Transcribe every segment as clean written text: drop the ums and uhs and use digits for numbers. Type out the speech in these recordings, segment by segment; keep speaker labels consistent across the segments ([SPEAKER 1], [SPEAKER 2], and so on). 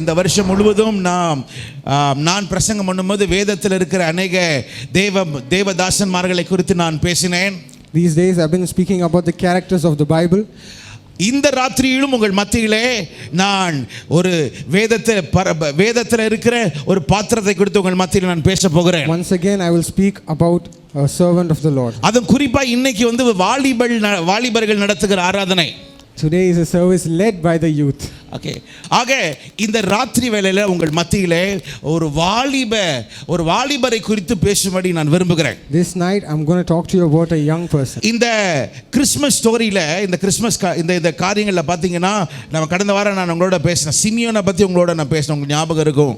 [SPEAKER 1] இந்த வருஷம் முழுவதும் நான் பிரசங்கம் பண்ணும்போது வேதத்தில் இருக்கிற அநேக தேவதாசன்மார்களை குறித்து நான் பேசினேன்.
[SPEAKER 2] These days I've been speaking about the characters of the Bible.
[SPEAKER 1] இந்த ராத்திரியிலும் உங்கள் மத்தியிலே நான் ஒரு வேதத்தில் இருக்கிற ஒரு பாத்திரத்தை குறித்து உங்கள் மத்தியில் நான் பேச போகிறேன்.
[SPEAKER 2] Once again I will speak about a servant of the Lord.
[SPEAKER 1] அதுவும் குறிப்பா இன்னைக்கு வாலிபர்கள் நடத்துகிற ஆராதனை.
[SPEAKER 2] Today is a service led by the youth.
[SPEAKER 1] Okay, ஆக இந்த ராத்திரி வேளையில உங்கள் மத்தியிலே ஒரு வாலிபரை குறித்து பேசும்படி நான் விரும்புகிறேன்.
[SPEAKER 2] This night I'm going to talk to you about a young person.
[SPEAKER 1] இந்த கிறிஸ்மஸ் ஸ்டோரியில இந்த கிறிஸ்மஸ் இந்த காரியங்கள்ல பாத்தீங்கன்னா நம்ம கடந்த வாரம் நான் உங்களோட பேசினேன். சிமியோனை பத்தி உங்களோட நான் பேசினேன், உங்களுக்கு ஞாபகம் இருக்கும்.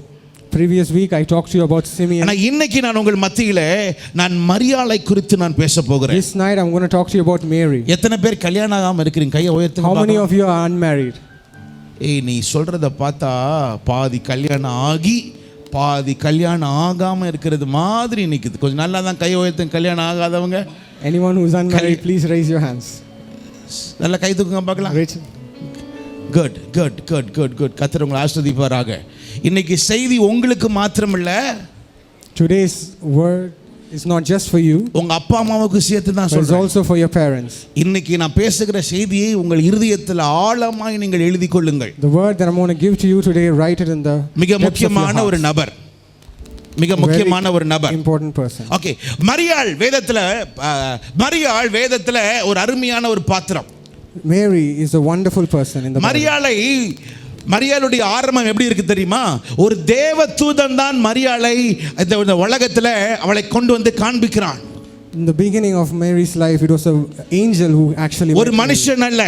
[SPEAKER 2] Previous week I talked to you about Simeon.
[SPEAKER 1] ஆனா இன்னைக்கு நான் உங்கள் மத்தியிலே நான் மரியாளை குறித்து நான் பேச போகிறேன்.
[SPEAKER 2] This night I'm going to talk to you about Mary.
[SPEAKER 1] எத்தனை பேர் கல்யாணம் ஆகாம இருக்கீங்க? கையை உயர்த்துங்க.
[SPEAKER 2] How many of you are unmarried?
[SPEAKER 1] நீ சொல்றத பார்த்தா பாதி கல்யாணம் ஆகி பாதி கல்யாணம் ஆகாம இருக்கிறது மாதிரி நிக்குது. கொஞ்சம் நல்லா தான் கையை உயர்த்துங்க. கல்யாணம் ஆகாதவங்க,
[SPEAKER 2] anyone who is unmarried, please raise your hands.
[SPEAKER 1] நல்லா கை தூக்குங்க பார்க்கலாம். Good good good good good. கர்த்தர் உங்களை ஆசீர்வதிப்பாராக. இன்னைக்கு செய்தி உங்களுக்கு மாத்திரமல்ல,
[SPEAKER 2] today's word is not just for you,
[SPEAKER 1] உங்க அப்பா அம்மாவுக்கு சேர்த்து தான் சொல்றேன்.
[SPEAKER 2] It's also for your parents.
[SPEAKER 1] இன்னைக்கு நான் பேசுகிற செய்தியை உங்கள் இருதயத்தில் ஆழமாய் நீங்கள் எழுதிக் கொள்ளுங்கள்.
[SPEAKER 2] The word that I'm going to give to you today, write it in the
[SPEAKER 1] மிக முக்கியமான ஒரு நபர்,
[SPEAKER 2] important person.
[SPEAKER 1] ஓகே, மரியாள் வேதத்துல ஒரு அருமையான ஒரு பாத்திரம்.
[SPEAKER 2] Mary is a wonderful person in the Bible.
[SPEAKER 1] மரியாளுடைய ஆரம்பம் எப்படி இருக்கு தெரியுமா? ஒரு தேவதூதன் தான் மரியாளை இந்த உலகத்துல அவளை கொண்டு வந்து காண்பிக்கிறான்.
[SPEAKER 2] In the beginning of Mary's life, it was an angel who actually,
[SPEAKER 1] ஒரு மனுஷன் அல்ல,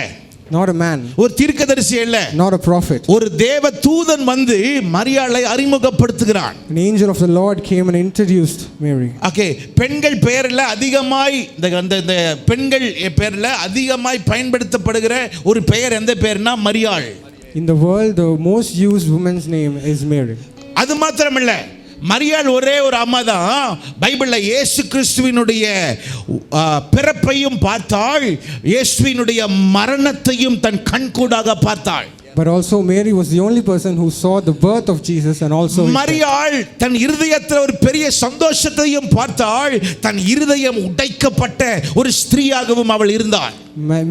[SPEAKER 2] not a man,
[SPEAKER 1] ஒரு தீர்க்கதரிசி அல்ல,
[SPEAKER 2] not a prophet,
[SPEAKER 1] ஒரு தேவதூதன் வந்து மரியாளை அறிமுகப்படுத்துகிறான்.
[SPEAKER 2] An angel of the Lord came and introduced Mary.
[SPEAKER 1] Okay, பெண்கள் பெயர்ல அதிகமாய் இந்த பெண்கள் பெயர்ல அதிகமாய் பயன்படுத்தப்படுகிற ஒரு பெயர் எந்த பெயர்னா மரியாள்.
[SPEAKER 2] In the world, the most used woman's name is Mary.
[SPEAKER 1] அது மாத்திரமல்ல, மரியாள் ஒரே ஒரு அம்மா தான். பைபிள்ல இயேசு கிறிஸ்துவினுடைய பிறப்பையும் பார்த்தாள், இயேசுவினுடைய மரணத்தையும் தன் கண்கூடாக பார்த்தாள்.
[SPEAKER 2] But also Mary was the only person who saw the birth of Jesus and also
[SPEAKER 1] மரியாள் தன் இருதயத்தில் ஒரு பெரிய சந்தோஷத்தையும் பார்த்தாள், தன் இருதயம் உடைக்கப்பட்ட ஒரு ஸ்திரீயாகவும் அவள் இருந்தாள்.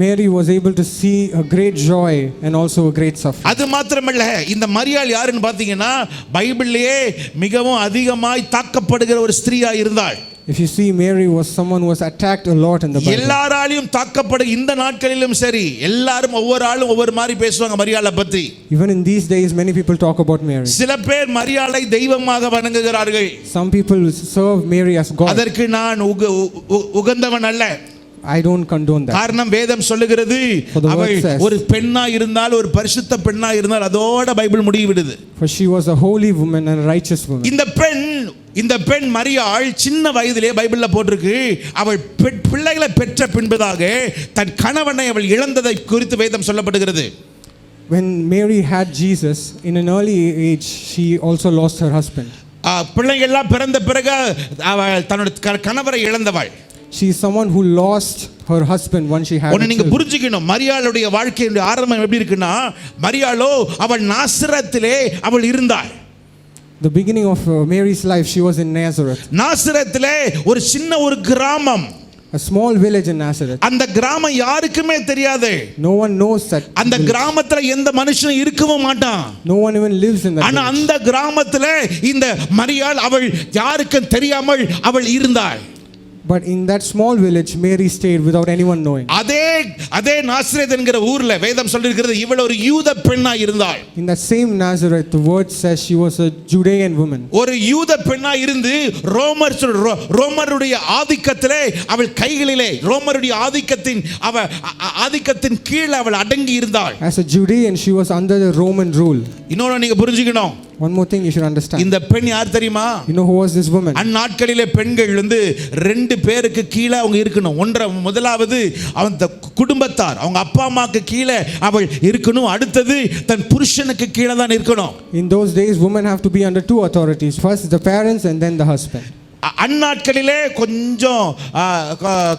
[SPEAKER 2] Mary was able to see a great joy and also a great suffering.
[SPEAKER 1] அது மாத்திரமல்ல, இந்த மரியாள் யாருன்னு பார்த்தீங்கன்னா பைபிள்லயே மிகவும் அதிகமாய் தாக்கப்படுகிற ஒரு ஸ்திரீயா இருந்தாள்.
[SPEAKER 2] If you see, Mary was someone who was attacked a lot in the Bible.
[SPEAKER 1] எல்லாராலையும் தாக்கப்பட இந்த நாட்களிலும் சரி, எல்லாரும் ஒவ்வொரு ஆளும் ஒவ்வொரு மாதிரி பேசுவாங்க மரியாளை பத்தி.
[SPEAKER 2] Even in these days many people talk about Mary.
[SPEAKER 1] சில பேர் மரியாளை தெய்வமாக வணங்குகிறார்கள்.
[SPEAKER 2] Some people serve Mary as God.
[SPEAKER 1] அதற்கு நான் உகந்தவன் அல்ல.
[SPEAKER 2] I don't condone that.
[SPEAKER 1] காரணம் வேதம் சொல்லுகிறது, அவள் ஒரு பெண்ணா இருந்தால், ஒரு பரிசுத்த பெண்ணா இருந்தால் அதோட Bible முடிவிடுது.
[SPEAKER 2] For she was a holy woman and a righteous woman.
[SPEAKER 1] இந்த பெண் மரியாள் சின்ன வயதிலே பைபிள்ல போட்டிருக்கு, அவள் பிள்ளைகளை பெற்ற பின்பதாக தன் கணவனை அவள் இழந்ததை குறித்து வேதம் சொல்லப்படுகிறது.
[SPEAKER 2] When Mary had Jesus in an early age, she also lost her husband.
[SPEAKER 1] பிள்ளைகள் எல்லாம் பிறந்த பிறகு அவள் தன்னுடைய கணவரை இழந்தவள்.
[SPEAKER 2] She is someone who lost her husband when she had.
[SPEAKER 1] நீங்க புரிஞ்சுக்கணும், மரியாளுடைய வாழ்க்கையுடைய ஆரம்பம் எப்படி இருக்குன்னா, மரியாளோ அவள் நாசரத்திலே அவள் இருந்தாள்.
[SPEAKER 2] The beginning of Mary's life, she was in Nazareth.
[SPEAKER 1] நாசரத்திலே ஒரு சின்ன ஒரு கிராமம்,
[SPEAKER 2] a small village in Nazareth.
[SPEAKER 1] அந்த கிராமம் யாருக்குமே தெரியாது.
[SPEAKER 2] No one knows that.
[SPEAKER 1] அந்த கிராமத்துல எந்த மனுஷனும் இருக்கவும் மாட்டான்.
[SPEAKER 2] No one even lives in that.
[SPEAKER 1] ஆனா அந்த கிராமத்துல இந்த மரியாள் அவள் யாருக்கும் தெரியாமல் அவள் இருந்தாள்.
[SPEAKER 2] But in that small village, Mary stayed without anyone knowing.
[SPEAKER 1] அதே நாசரேத் என்கிற ஊர்ல வேதம் சொல்லிருக்கிறது, இவள் ஒரு யூத பெண்ணா இருந்தாள்.
[SPEAKER 2] In that same Nazareth, the word says she was a Judean woman.
[SPEAKER 1] ஒரு யூத பெண்ணா இருந்து ரோமருடைய ஆதிக்கத்திலே அவள் கைகளிலே ரோமருடைய ஆதிக்கத்தின் கீழ் அவள் அடங்கி இருந்தாள்.
[SPEAKER 2] As a Judean, she was under the Roman rule.
[SPEAKER 1] இன்னொன்னு நீங்க புரிஞ்சுக்கணும்.
[SPEAKER 2] One more thing you should understand.
[SPEAKER 1] இந்த பெண் யார் தெரியுமா?
[SPEAKER 2] You know who was this woman?
[SPEAKER 1] அந்நாட்களிலே பெண்கள் வந்து ரெண்டு பேருக்கு கீழே அவங்க இருக்கணும். முதலாவது அவங்க குடும்பத்தார், அவங்க அப்பா அம்மாக்கு கீழே அவள் இருக்கணும். அடுத்தது தன் புருஷனுக்கு கீழே தான் இருக்கணும்.
[SPEAKER 2] In those days, women have to be under two authorities. First the parents and then the husband.
[SPEAKER 1] அந்நாட்களிலே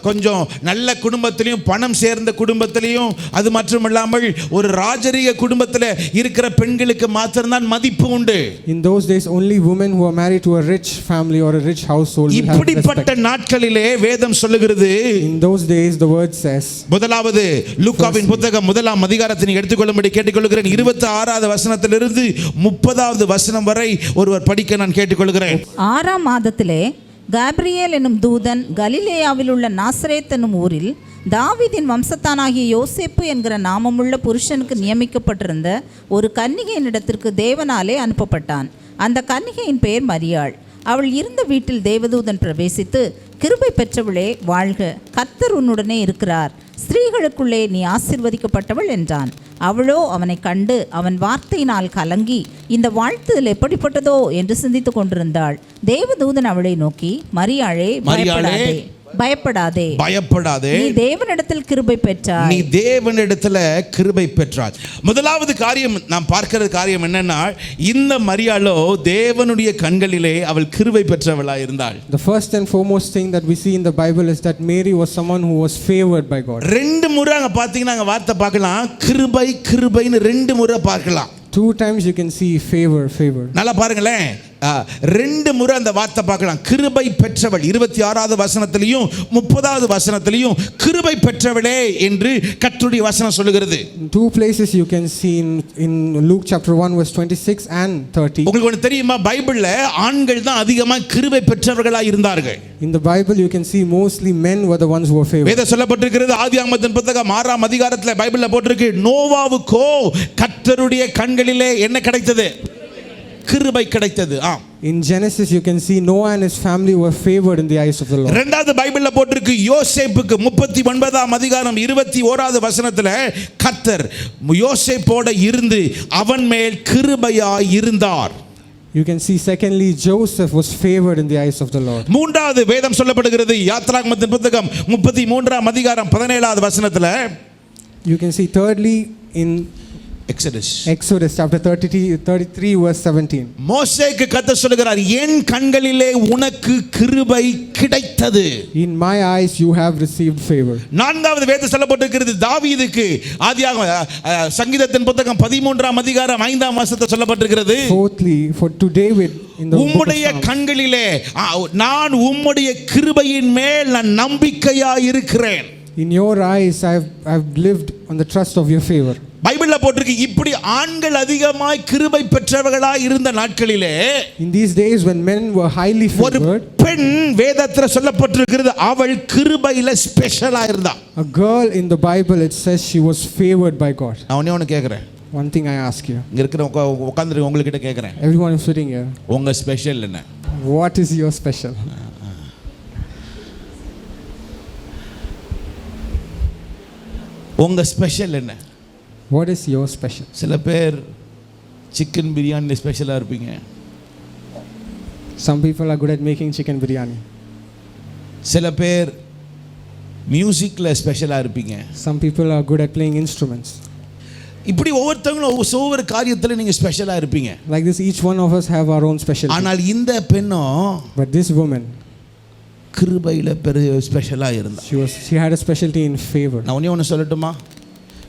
[SPEAKER 1] கொஞ்சம் நல்ல குடும்பத்திலையும் பணம் சேர்ந்த குடும்பத்திலையும் அது மட்டுமல்லாமல் ஒரு ராஜரீக குடும்பத்தில் இருக்கிற பெண்களுக்கு மாத்திரம்தான் மதிப்பு உண்டு.
[SPEAKER 2] In those days only women who are married to a rich family or a rich household will have
[SPEAKER 1] இப்படிப்பட்ட
[SPEAKER 2] respect.
[SPEAKER 1] நாட்களிலே வேதம் சொல்லுகிறது,
[SPEAKER 2] In those days the word says,
[SPEAKER 1] முதலாவது லூக்காவின் புத்தகம் 1ஆம் அதிகாரத்தை எடுத்துக்கொள்ளும்படி கேட்டுக்கொள்கிறேன். 26வது வசனத்திலிருந்து 30வது வசனம் வரை ஒருவர் படிக்க நான் கேட்டுக்கொள்கிறேன்.
[SPEAKER 3] 6ஆம் மாதத்திலே காப்ரியேல் என்னும் தூதன் கலிலேயாவில் உள்ள நாசரேத் என்னும் ஊரில் தாவீதின் வம்சத்தானாகிய யோசேப்பு என்கிற நாமமுள்ள புருஷனுக்கு நியமிக்கப்பட்டிருந்த ஒரு கன்னிகையின் இடத்திற்கு தேவனாலே அனுப்பப்பட்டான். அந்த கன்னிகையின் பெயர் மரியாள். அவள் இருந்த வீட்டில் தேவதூதன் பிரவேசித்து, கிருபை பெற்றவளே வாழ்க, கர்த்தர் உன்னுடனே இருக்கிறார், ஸ்திரீகளுக்குள்ளே நீ ஆசீர்வதிக்கப்பட்டவள் என்றான். அவளோ அவனை கண்டு அவன் வார்த்தையினால் கலங்கி இந்த வாழ்த்துதல் எப்படிப்பட்டதோ என்று சிந்தித்துக் கொண்டிருந்தாள். தேவதூதன் அவளை நோக்கி, மரியாளே பயப்படாதே,
[SPEAKER 1] பயப்படாதே,
[SPEAKER 3] நீ தேவனிடத்தில் கிருபை பெற்றாய்,
[SPEAKER 1] நீ தேவனிடத்தில் கிருபை பெற்றாய். முதலாவது காரியம் நாம் பார்க்கிற காரியம் என்னன்னா, இந்த மரியாளோ தேவனுடைய கண்களிலே அவள் கிருபை பெற்றவளாய் இருந்தாள்.
[SPEAKER 2] The first and foremost thing that we see in the Bible is that Mary was someone who was favored by God.
[SPEAKER 1] ரெண்டு முறை அங்க பாத்தீங்கன்னா அங்க வார்த்தை பார்க்கலாம், கிருபை கிருபைன்னு ரெண்டு முறை பார்க்கலாம்.
[SPEAKER 2] 2 times you can see favor.
[SPEAKER 1] நல்லா பாருங்களேன், ரெண்டு முறை அந்த வார்த்தை பார்க்கலாம். கிருபை பெற்றவள் 26வது வசனத்திலையும் 30வது வசனத்திலையும் கிருபை பெற்றவளே என்று கர்த்தருடைய வசனம் சொல்லுகிறது.
[SPEAKER 2] In 2 places you can see in Luke chapter 1 verse 26 and 30.
[SPEAKER 1] உங்களுக்கு ஒன்று தெரியுமா, பைபிள்ல ஆண்கள் தான் அதிகமா கிருபை பெற்றவர்களாய் இருந்தார்கள்.
[SPEAKER 2] In the Bible you can see mostly men were the ones who were favored.
[SPEAKER 1] வேதம் சொல்லப்பட்டிருக்கிறது, ஆதியாகமத்தின் புத்தகம் 6ஆம் அதிகாரத்துல பைபிள்ல போட்டிருக்கு, நோவாவுக்கோ கர்த்தருடைய கண்களிலே என்ன கிடைத்தது? கிருபை கிடைத்தது.
[SPEAKER 2] In Genesis you can see Noah and his family were favored in the eyes of the Lord.
[SPEAKER 1] இரண்டாவது பைபிள்ல போட்டிருக்கு, யோசேப்புக்கு 39ஆம் அதிகாரம் 21வது வசனத்துல கர்த்தர் யோசேப்போட இருந்து அவன் மேல் கிருபையாய் இருந்தார்.
[SPEAKER 2] You can see secondly Joseph was favored in the eyes of the Lord.
[SPEAKER 1] மூன்றாவது வேதம் சொல்லப்படுகிறது, யாத்ராகமத்தின் புத்தகம் 33ஆம் அதிகாரம் 17வது வசனத்துல
[SPEAKER 2] You can see thirdly in Exodus chapter 33 verse 17.
[SPEAKER 1] மோசேக்கு கர்த்தர் சொல்கிறார், என் கண்களிலே உனக்கு கிருபை கிடைத்தது.
[SPEAKER 2] In my eyes you have received favor.
[SPEAKER 1] நான்காவது வேதம் சொல்லப்பட்டிருக்கிறது, தாவீதுக்கு சங்கீதத்தின் புத்தகம் 13ஆம் அதிகாரம் 5ஆம் வசனத்தில் சொல்லப்பட்டிருக்கிறது,
[SPEAKER 2] Fourthly to David in the
[SPEAKER 1] உம்முடைய கண்களிலே நான் உம்முடைய கிருபையின் மேல் நான் நம்பிக்கையாய் இருக்கிறேன்.
[SPEAKER 2] In your eyes I've lived on the trust of your favor.
[SPEAKER 1] பைபிள்ல போட்டிருக்கு, இப்படி ஆண்கள் அதிகமாய் கிருபை பெற்றவர்களாய் இருந்த நாட்களிலே,
[SPEAKER 2] in these days when men were highly favored,
[SPEAKER 1] ஒரு பெண் வேதத்துல சொல்லப்பட்டிருக்கிறது, அவள் கிருபையில ஸ்பெஷலா இருந்தா.
[SPEAKER 2] a girl in the Bible it says she was favored by God.
[SPEAKER 1] நான் ஒன்னு கேக்குறேன்,
[SPEAKER 2] one thing I ask you,
[SPEAKER 1] இங்க இருக்கிற உட்கார்ந்து உங்ககிட்ட கேக்குறேன்,
[SPEAKER 2] everyone who's sitting here,
[SPEAKER 1] உங்க ஸ்பெஷல் என்ன?
[SPEAKER 2] what is your special?
[SPEAKER 1] உங்க ஸ்பெஷல் என்ன?
[SPEAKER 2] What is your special?
[SPEAKER 1] சில பேர் சிக்கன் பிரியாணி ஸ்பெஷலா இருப்பீங்க.
[SPEAKER 2] Some people are good at making chicken biryani.
[SPEAKER 1] சில பேர் மியூசிக்ல ஸ்பெஷலா இருப்பீங்க.
[SPEAKER 2] Some people are good at playing instruments.
[SPEAKER 1] இப்படி ஒவ்வொருத்தங்களும் ஒவ்வொரு காரியத்துல நீங்க ஸ்பெஷலா இருப்பீங்க.
[SPEAKER 2] Like this each one of us have our own specialty.
[SPEAKER 1] ஆனால் இந்த பெண்ணோ,
[SPEAKER 2] but this woman,
[SPEAKER 1] கிருபையில ஸ்பெஷலா இருந்தா.
[SPEAKER 2] she had a specialty in favor.
[SPEAKER 1] நான் ஒன்னு சொல்லட்டுமா,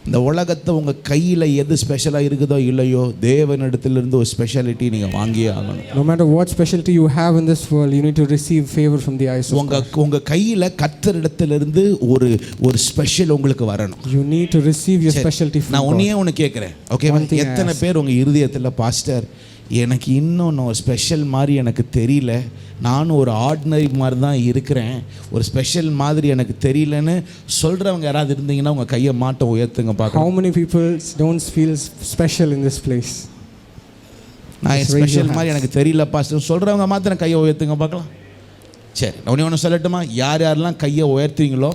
[SPEAKER 1] இந்த உலகத்தை உங்க கையில எது ஸ்பெஷலா இருக்குதோ இல்லையோ, தேவனிடத்திலிருந்து ஒரு ஸ்பெஷாலிட்டி நீங்க வாங்கியே ஆகணும்.
[SPEAKER 2] No matter what specialty you have in this world, you need to receive favor from the eyes of God.
[SPEAKER 1] உங்க கையில கர்த்தரிடத்திலிருந்து ஒரு ஸ்பெஷல் உங்களுக்கு வரணும்.
[SPEAKER 2] You need to receive your specialty from God.
[SPEAKER 1] நான் ஒன்னு கேக்குறேன், ஓகே? எத்தனை பேர் உங்க இருதயத்துல, பாஸ்டர் எனக்கு இன்னும் ஸ்பெஷல் மாதிரி எனக்கு தெரியல, நானும் ஒரு ஆர்டினரி மாதிரி தான் இருக்கிறேன், ஒரு ஸ்பெஷல் மாதிரி எனக்கு தெரியலன்னு சொல்றவங்க யாராவது இருந்தீங்கன்னா உங்க கையை மாட்ட உயர்த்துங்க பார்க்கலாம்.
[SPEAKER 2] How many people don't feel special in this place?
[SPEAKER 1] நான் ஸ்பெஷல் மாதிரி எனக்கு தெரியல பாஸ்டர் சொல்றவங்க மாத்திரம் கையை உயர்த்துங்க பார்க்கலாம். சரி, நான் ஒன்று சொல்லட்டுமா, யார் யாரெல்லாம் கையை உயர்த்துறீங்களோ,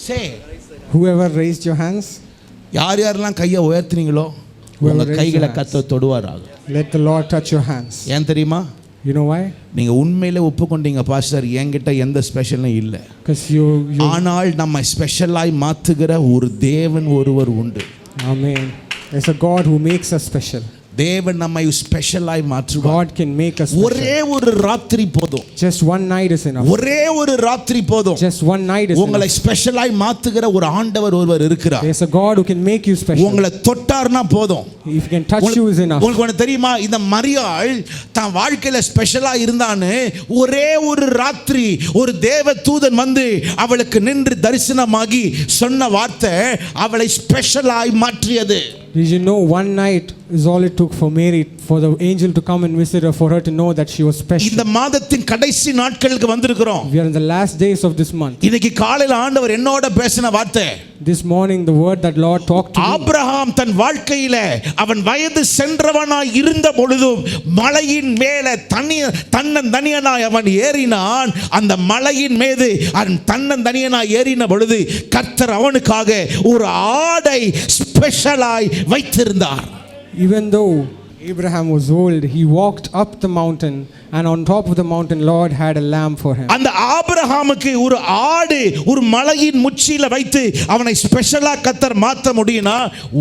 [SPEAKER 1] சே,
[SPEAKER 2] whoever raised your hands,
[SPEAKER 1] யார் யாரெல்லாம் கையை உயர்த்துறீங்களோ உங்க கைகளை கர்த்தர் தொடுவாராக.
[SPEAKER 2] let the Lord touch your hands.
[SPEAKER 1] ஏன் தெரியுமா?
[SPEAKER 2] You know why?
[SPEAKER 1] நீங்க உண்மையிலே ஒப்புக்கொண்டீங்க, பாஸ்டர் என்கிட்ட எந்த ஸ்பெஷலும் இல்லை,
[SPEAKER 2] because you
[SPEAKER 1] ஆனால் நம்ம ஸ்பெஷலாய் மாத்துகிற ஒரு தேவன் ஒருவர் உண்டு.
[SPEAKER 2] Amen. There's a God who makes us special.
[SPEAKER 1] தேவன் நம்மை ஸ்பெஷலாய் மாற்றுவார்.
[SPEAKER 2] God can make us special.
[SPEAKER 1] ஒரே ஒரு ராத்திரி போதும்.
[SPEAKER 2] Just one night is enough.
[SPEAKER 1] ஒரே ஒரு ராத்திரி போதும்.
[SPEAKER 2] Just one night is
[SPEAKER 1] உங்களை
[SPEAKER 2] enough.
[SPEAKER 1] ஸ்பெஷலாய் மாத்துகிற ஒரு ஆண்டவர் ஒருவர் இருக்கிறார்.
[SPEAKER 2] There's a God who can make you special.
[SPEAKER 1] உங்களை தொட்டார்னா போதும்.
[SPEAKER 2] If he can touch you is enough.
[SPEAKER 1] உங்களுக்கு ஒன்று தெரியுமா, இந்த மரியாள் தான் வாழ்க்கையில ஸ்பெஷலா இருந்தான்னு ஒரே ஒரு ராத்திரி ஒரு தேவ தூதன் வந்து அவளுக்கு நின்று தரிசனமாகி சொன்ன வார்த்தை அவளை ஸ்பெஷலாய் மாற்றியது.
[SPEAKER 2] Did you know one night is all it took for Mary, for the angel to come and visit her, for her to know that she was special?
[SPEAKER 1] இந்த மாதத்தின் கடைசி நாட்களுக்கு வந்திருக்கிறோம்.
[SPEAKER 2] We are in the last days of this month.
[SPEAKER 1] இன்னைக்கு காலையில ஆண்டவர் என்னோட பேசின வார்த்தை,
[SPEAKER 2] This morning the word that Lord talked to me.
[SPEAKER 1] Abraham தன் வாழ்க்கையில அவன் வயது சென்றவனாய் இருந்த பொழுதும் மலையின் மேலே தன்னந்தனியனாய் அவன் ஏறினான். அந்த மலையின் மீது அவன் தன்னந்தனியனாய் ஏறின பொழுது கர்த்தர் அவனுக்காக ஒரு ஆடை ஸ்பெஷலாய் வைத்திருந்தார்.
[SPEAKER 2] Even though Abraham was old, he walked up the mountain, and on top of the mountain Lord had a lamb for him.
[SPEAKER 1] அந்த ஆபிரகாமுக்கு ஒரு ஆடு ஒரு மலையின் முச்சியில வைத்து அவனை ஸ்பெஷலா கர்த்தர் மாற்ற முடியும்னா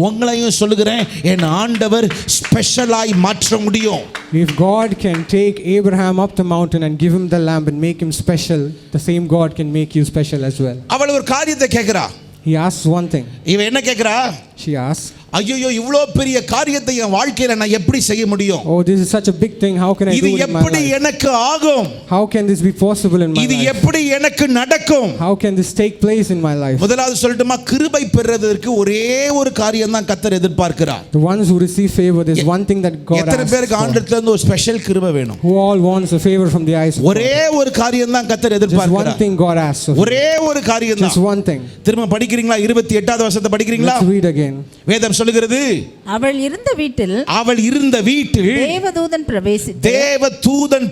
[SPEAKER 1] உங்களையும் சொல்லுகிறேன், என் ஆண்டவர் ஸ்பெஷலாய் மாற்ற முடியும்.
[SPEAKER 2] If God can take Abraham up the mountain and give him the lamb and make him special, the same God can make you special as well.
[SPEAKER 1] அவள் ஒரு காரியத்தை கேட்கிறா.
[SPEAKER 2] He asks one thing.
[SPEAKER 1] இவ என்ன கேட்கிறா?
[SPEAKER 2] She asks,
[SPEAKER 1] ஐயோ இவ்வளோ பெரிய காரியத்தை என் வாழ்க்கையில நான் எப்படி செய்ய முடியும்?
[SPEAKER 2] oh, this is such a big thing, how can I
[SPEAKER 1] இது
[SPEAKER 2] do it in my
[SPEAKER 1] எப்படி
[SPEAKER 2] life?
[SPEAKER 1] எனக்கு ஆகும்?
[SPEAKER 2] How can this be possible in my
[SPEAKER 1] இது
[SPEAKER 2] life?
[SPEAKER 1] எப்படி எனக்கு நடக்கும்?
[SPEAKER 2] How can this take place in my life?
[SPEAKER 1] முதலாவது சொல்லட்டுமா, கிருபை பெறுவதற்கு ஒரே ஒரு காரியம் தான் கர்த்தர் எதிர்பார்க்கிறார்.
[SPEAKER 2] The ones who receive favor, there's one thing that God
[SPEAKER 1] எத்தனை
[SPEAKER 2] asks
[SPEAKER 1] பேருக்கு
[SPEAKER 2] for.
[SPEAKER 1] ஆண்டவர்ட்ட இருந்து ஒரு ஸ்பெஷல் கிருபை வேணும்?
[SPEAKER 2] Who all wants a favor from the eyes of God?
[SPEAKER 1] ஒரே ஒரு காரியம் தான் கர்த்தர்
[SPEAKER 2] Just one
[SPEAKER 1] எதிர்பார்க்கிறார்.
[SPEAKER 2] thing God asks of you.
[SPEAKER 1] ஒரே ஒரு காரியம்
[SPEAKER 2] Just
[SPEAKER 1] தான்.
[SPEAKER 2] one thing.
[SPEAKER 1] திரும்ப படிக்கிறீங்களா? 28வது வசனத்தை படிக்கிறீங்களா?
[SPEAKER 2] Let's read again.
[SPEAKER 1] வேதம் சொல்லுகிறது,
[SPEAKER 3] அவள் இருந்த வீட்டில்
[SPEAKER 1] தேவதூதன்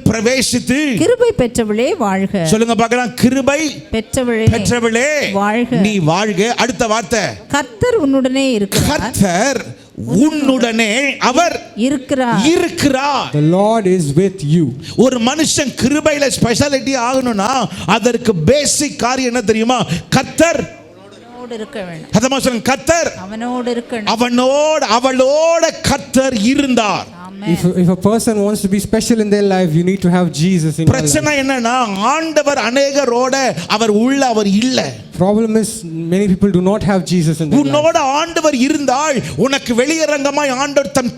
[SPEAKER 1] பிரவேசித்து
[SPEAKER 3] கிருபை பெற்றவளே வாழ்க.
[SPEAKER 1] சொல்லுங்க பார்க்கலாம், கிருபை பெற்றவளே
[SPEAKER 3] வாழ்க.
[SPEAKER 1] நீ வாழ்க. அடுத்த வார்த்தை,
[SPEAKER 3] கர்த்தர் உன்னுடனே இருக்கிறார்.
[SPEAKER 1] கர்த்தர் உன்னுடனே அவர் இருக்கிறார்.
[SPEAKER 2] The Lord is with you.
[SPEAKER 1] ஒரு மனுஷன் கிருபையில ஸ்பெஷாலிட்டி ஆகணும்னா அதற்கு பேசிக் காரியம் என்ன தெரியுமா? கர்த்தர்
[SPEAKER 3] இருக்க வேண்டும்.
[SPEAKER 1] அதமா சொல்லுங்க, கர்த்தர் அவளோட கர்த்தர் இருந்தார்.
[SPEAKER 2] If a person wants to be special in their life, you need to have Jesus in your life.
[SPEAKER 1] பிரச்சனை என்னன்னா ஆண்டவர் அநேகரோட அவர் இல்ல.
[SPEAKER 2] Problem is many people do not have Jesus in their life.
[SPEAKER 1] உன்னோட ஆண்டவர் இருந்தால் உனக்கு வெளியரங்கமாய் ஆண்டவர் தன்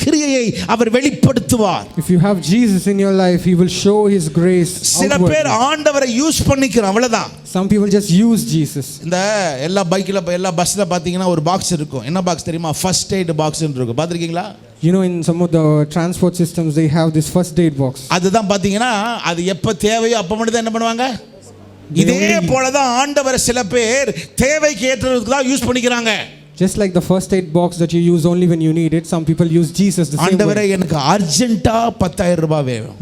[SPEAKER 1] கிரியையை அவர் வெளிப்படுத்துவார்.
[SPEAKER 2] If you have Jesus in your life, he will show his grace outwardly.
[SPEAKER 1] சில பேர் ஆண்டவரை யூஸ் பண்ணிக்கிறாங்க, அவ்வளவுதான்.
[SPEAKER 2] Some people just use Jesus.
[SPEAKER 1] இந்த எல்லா பஸ்ல பாத்தீங்கன்னா ஒரு பாக்ஸ் இருக்கும். என்ன பாக்ஸ் தெரியுமா? ஃபர்ஸ்ட் எய்ட் பாக்ஸ் இருக்கும். பாத்திருக்கீங்களா?
[SPEAKER 2] You know, in some of the transport systems they have this first aid box.
[SPEAKER 1] அதுதான் பாத்தீங்கன்னா அது எப்ப தேவையோ அப்ப மட்டும் தான் என்ன பண்ணுவாங்க. இதே போல தான் ஆண்டவர் சில பேர் தேவைக்கு ஏற்றதுக்கு தான் யூஸ் பண்ணிக்கிறாங்க.
[SPEAKER 2] Just like the first aid box that you use only when you need it, some people use Jesus the same way.
[SPEAKER 1] ஆண்டவரே எனக்கு அர்ஜென்ட்டா 10000 ரூபாய் வேணும்.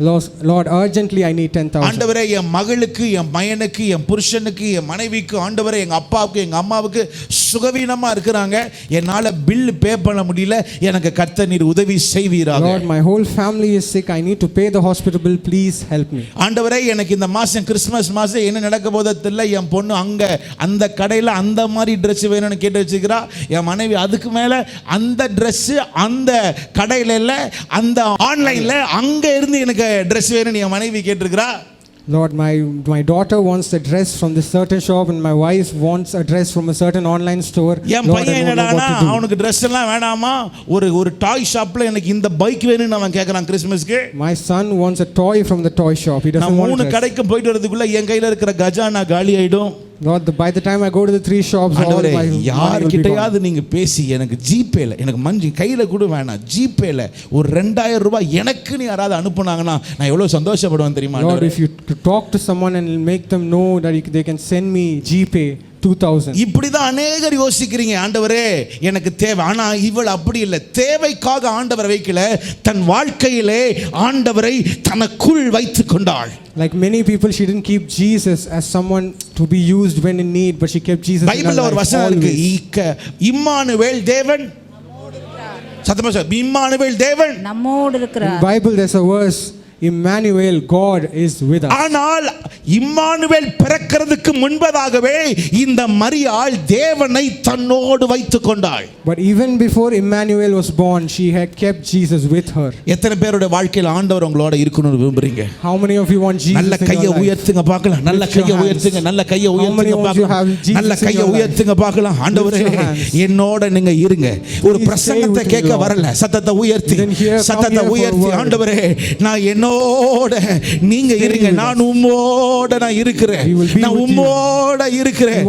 [SPEAKER 2] Lord, urgently I need 10,000.
[SPEAKER 1] ஆண்டவரே என் மகளுக்கு, என் மகனுக்கு, என் புருஷனுக்கு, என் மனைவிக்கு, ஆண்டவரே எங்க அப்பாவுக்கு, எங்க அம்மாவுக்கு சுகவீனமா இருக்கிறாங்க, என்னால பில் பே பண்ண முடியல, எனக்கு கர்த்தர் நீர் உதவி செய்வீராக.
[SPEAKER 2] Lord, my whole family is sick, I need to pay the hospital bill, please help me.
[SPEAKER 1] ஆண்டவரே எனக்கு இந்த மாசம் கிறிஸ்மஸ் மாசம் என்ன நடக்க போதோ தெரியல, என் பொண்ணு அங்க அந்த கடையில அந்த மாதிரி Dress வேணும்னு கேட்டு வச்சுக்கிறா, என் மனைவி அதுக்கு மேல அந்த Dress அந்த கடையில இல்ல அந்த ஆன்லைன்ல அங்க இருந்து எனக்கு Dress வேணும்னு என் மனைவி கேட்டிருக்கிறா.
[SPEAKER 2] Lord, my daughter wants a dress from this certain shop and my wife wants a dress from a certain online store.
[SPEAKER 1] என் பையன் என்னடானா அவனுக்கு Dress எல்லாம் வேணாமா, ஒரு டாய் ஷாப்ல எனக்கு இந்த பைக் வேணும்னு அவன் கேக்குறான் கிறிஸ்மஸ்க்கு.
[SPEAKER 2] My son wants a toy from the toy shop. He doesn't want a dress.
[SPEAKER 1] 3 கடைக்கு போயிட்டு வரதுக்குள்ள என் கையில இருக்கிற கஜானா காலி ஆயிடும்.
[SPEAKER 2] Lord, by the time I go to the 3 shops, all my
[SPEAKER 1] யார் கிட்டயாவது நீங்க பேசி எனக்கு ஜிபேல எனக்கு மஞ்சி கையில கூட வேணாம், ஜிபேல ஒரு 2000 ரூபாய் எனக்கு நீ யாராவது அனுப்புனாங்கன்னா நான் எவ்வளவு சந்தோஷப்படுவேன் தெரியுமா?
[SPEAKER 2] Lord, if you talk to someone and make them know that they can send me GPay 2000.
[SPEAKER 1] இப்படிதான் அநேகர் யோசிக்கிறீங்க, ஆண்டவரே எனக்கு தேவை. ஆனா இவள் அப்படி இல்லை. தேவைக்காக ஆண்டவரை வைக்கல, தன் வாழ்க்கையிலே ஆண்டவரை தனக்குள் வைத்துக் கொண்டாள்.
[SPEAKER 2] Like many people, she didn't keep Jesus as someone to be used when in need, but she kept Jesus in her life.
[SPEAKER 1] பைபிள்ல ஒரு வசனம் இருக்கு, இம்மானுவேல் தேவன் சத்தமா சொல்லு, இம்மானுவேல் தேவன்
[SPEAKER 3] நம்மோடு இருக்கிறார்.
[SPEAKER 2] In Bible there's a verse, Emmanuel, God is with us.
[SPEAKER 1] ஆனால் இம்மானுவேல் பிறக்கிறதுக்கு முன்பதாகவே இந்த மரியாள் தேவனை தன்னோடு வைத்துக் கொண்டாள்.
[SPEAKER 2] But even before Emmanuel was born, she had kept Jesus with her.
[SPEAKER 1] எத்தனை பேரோட வாழ்க்கையில் ஆண்டவர் உங்களோட இருக்கணும்னு விரும்புறீங்க?
[SPEAKER 2] How many of you want Jesus
[SPEAKER 1] நல்ல
[SPEAKER 2] in
[SPEAKER 1] கையை
[SPEAKER 2] your life?
[SPEAKER 1] உயர்த்துங்க பார்க்கலாம். நல்ல கையை உயர்த்துங்க. நல்ல கையை உயர்த்துங்க பார்க்கலாம். நல்ல கையை உயர்த்துங்க பார்க்கலாம். ஆண்டவரே என்னோட நீங்க இருங்க. ஒரு பிரசங்கத்தை கேட்க வரல, சத்தத்தை உயர்த்தி ஆண்டவரே நான் என்னோட நீங்க இருங்க. நான் உம்மோட நான் இருக்கிறேன். நான் உம்மோட இருக்கிறேன்.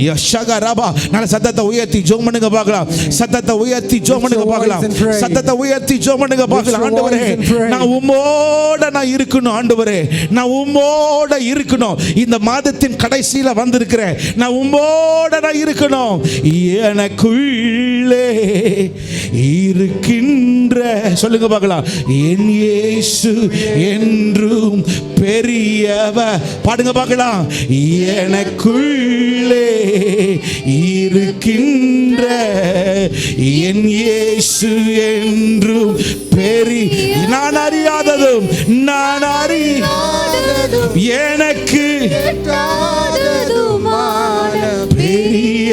[SPEAKER 1] யஷகரபா நல்ல சத்தத்தை உயர்த்தி ஜெபம் பண்ணுங்க பார்க்கலாம். சத்தத்தை உயர்த்தி ஜெபம் பண்ணுங்க பார்க்கலாம். சத்தத்தை உயர்த்தி ஜெபம் பண்ணுங்க பார்க்கலாம். ஆண்டவரே நான் உம்மோட நான் இருக்கணும். ஆண்டவரே நான் உம்மோட இருக்கணும். இந்த மாதத்தின் கடைசியில வந்திருக்கிறேன். நான் உம்மோட நான் இருக்கணும். எனக்குள்ளே இருக்கின்ற சொல்லுங்க பார்க்கலாம். என் இயேசு என்றும் பெரியவர். பாடுங்க பார்க்கலாம். எனக்குள்ளே இருக்கின்ற என் இயேசு என்றும் பெரிய நான் அறியாததும் நான் எனக்கு பெரிய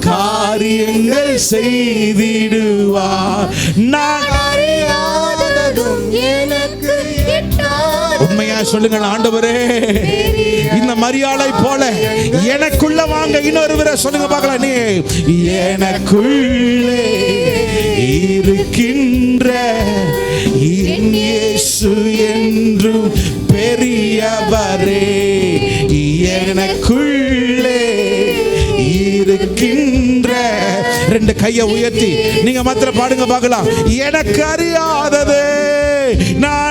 [SPEAKER 1] காரியங்கள் செய்திடுவார். நான் அறியாததும் எனக்கு உண்மையா சொல்லுங்கள். ஆண்டவரே இந்த மரியாளை போல எனக்குள்ள வாங்க. இன்னொரு முறை சொல்லுங்க பார்க்கலாம். நீ எனக்குள்ளே இருக்கின்ற இயேசு என்றும் பெரியவரே. எனக்குள்ளே இருக்கின்ற ரெண்டு கையை உயர்த்தி நீங்க மாத்திரம் பாடுங்க பார்க்கலாம். எனக்கு அறியாதது நான்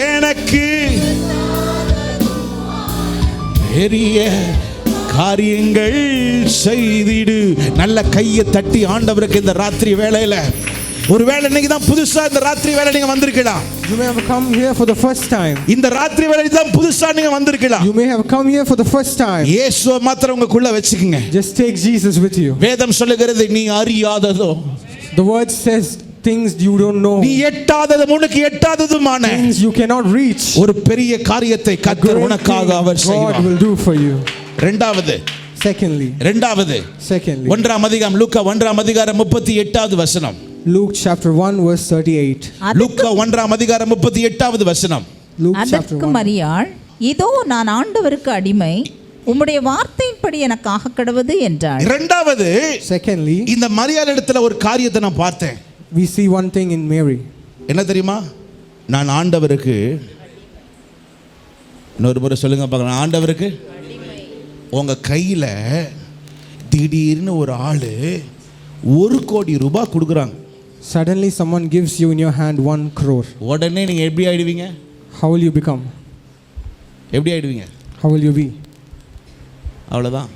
[SPEAKER 1] எனக்கு பெரிய காரியங்கள் செய்திடு. நல்ல கையை தட்டி ஆண்டவருக்கு இந்த ராத்திரி வேளையில ஒருவேளை இன்னைக்கு தான் புதுசா இந்த ராத்திரி வேளை நீங்க வந்திருக்கலாம்.
[SPEAKER 2] You may have come here for the first time.
[SPEAKER 1] இந்த ராத்திரி வேளையில தான் புதுசா நீங்க வந்திருக்கலாம்.
[SPEAKER 2] You may have come here for the first time.
[SPEAKER 1] இயேசுவை மாத்திரம் உங்களுக்குள்ள வெச்சுக்கங்க.
[SPEAKER 2] Just take Jesus with you.
[SPEAKER 1] வேதம் சொல்லுகிறது நீ அறியாததோ.
[SPEAKER 2] The word says things you don't know.
[SPEAKER 1] நீ எட்டாதது உனக்கு எட்டாததுமான
[SPEAKER 2] things you cannot reach.
[SPEAKER 1] ஒரு பெரிய காரியத்தை கர்த்தர் உனக்காக அவர் செய்வார்.
[SPEAKER 2] God will do for you.
[SPEAKER 1] Secondly, ஒன்றாம் அதிகாரம் லூக்கா ஒன்றாம் அதிகாரம் 38வது வசனம்.
[SPEAKER 2] Luke chapter 1 verse 38.
[SPEAKER 1] லூக்கா ஒன்றாம் அதிகாரம் 38வது வசனம்.
[SPEAKER 3] அதற்கு மரியாள் இதோ நான் ஆண்டவருக்கு அடிமை, உம்முடைய வார்த்தையின்படி எனக்கு ஆக கடவது என்றாள். இரண்டாவது,
[SPEAKER 2] secondly,
[SPEAKER 1] இந்த மரியாள் இடத்துல ஒரு காரியத்தை நான் பார்த்தேன்.
[SPEAKER 2] We see one thing in Mary.
[SPEAKER 1] என்ன தெரியுமா? நான் ஆண்டவருக்கு, இன்னொரு முறை சொல்லுங்க பார்க்கலாம், ஆண்டவருக்கு உங்க கையில திடீர்னு ஒரு ஆளு 1 கோடி ரூபாய் கொடுக்குறாங்க.
[SPEAKER 2] Suddenly someone gives you in your hand 1 crore.
[SPEAKER 1] உடனே நீங்க எப்படி ஆயிடுவீங்க?
[SPEAKER 2] How will you become?
[SPEAKER 1] எப்படி ஆயிடுவீங்க?
[SPEAKER 2] How will you be?
[SPEAKER 1] அவ்வளவுதான்.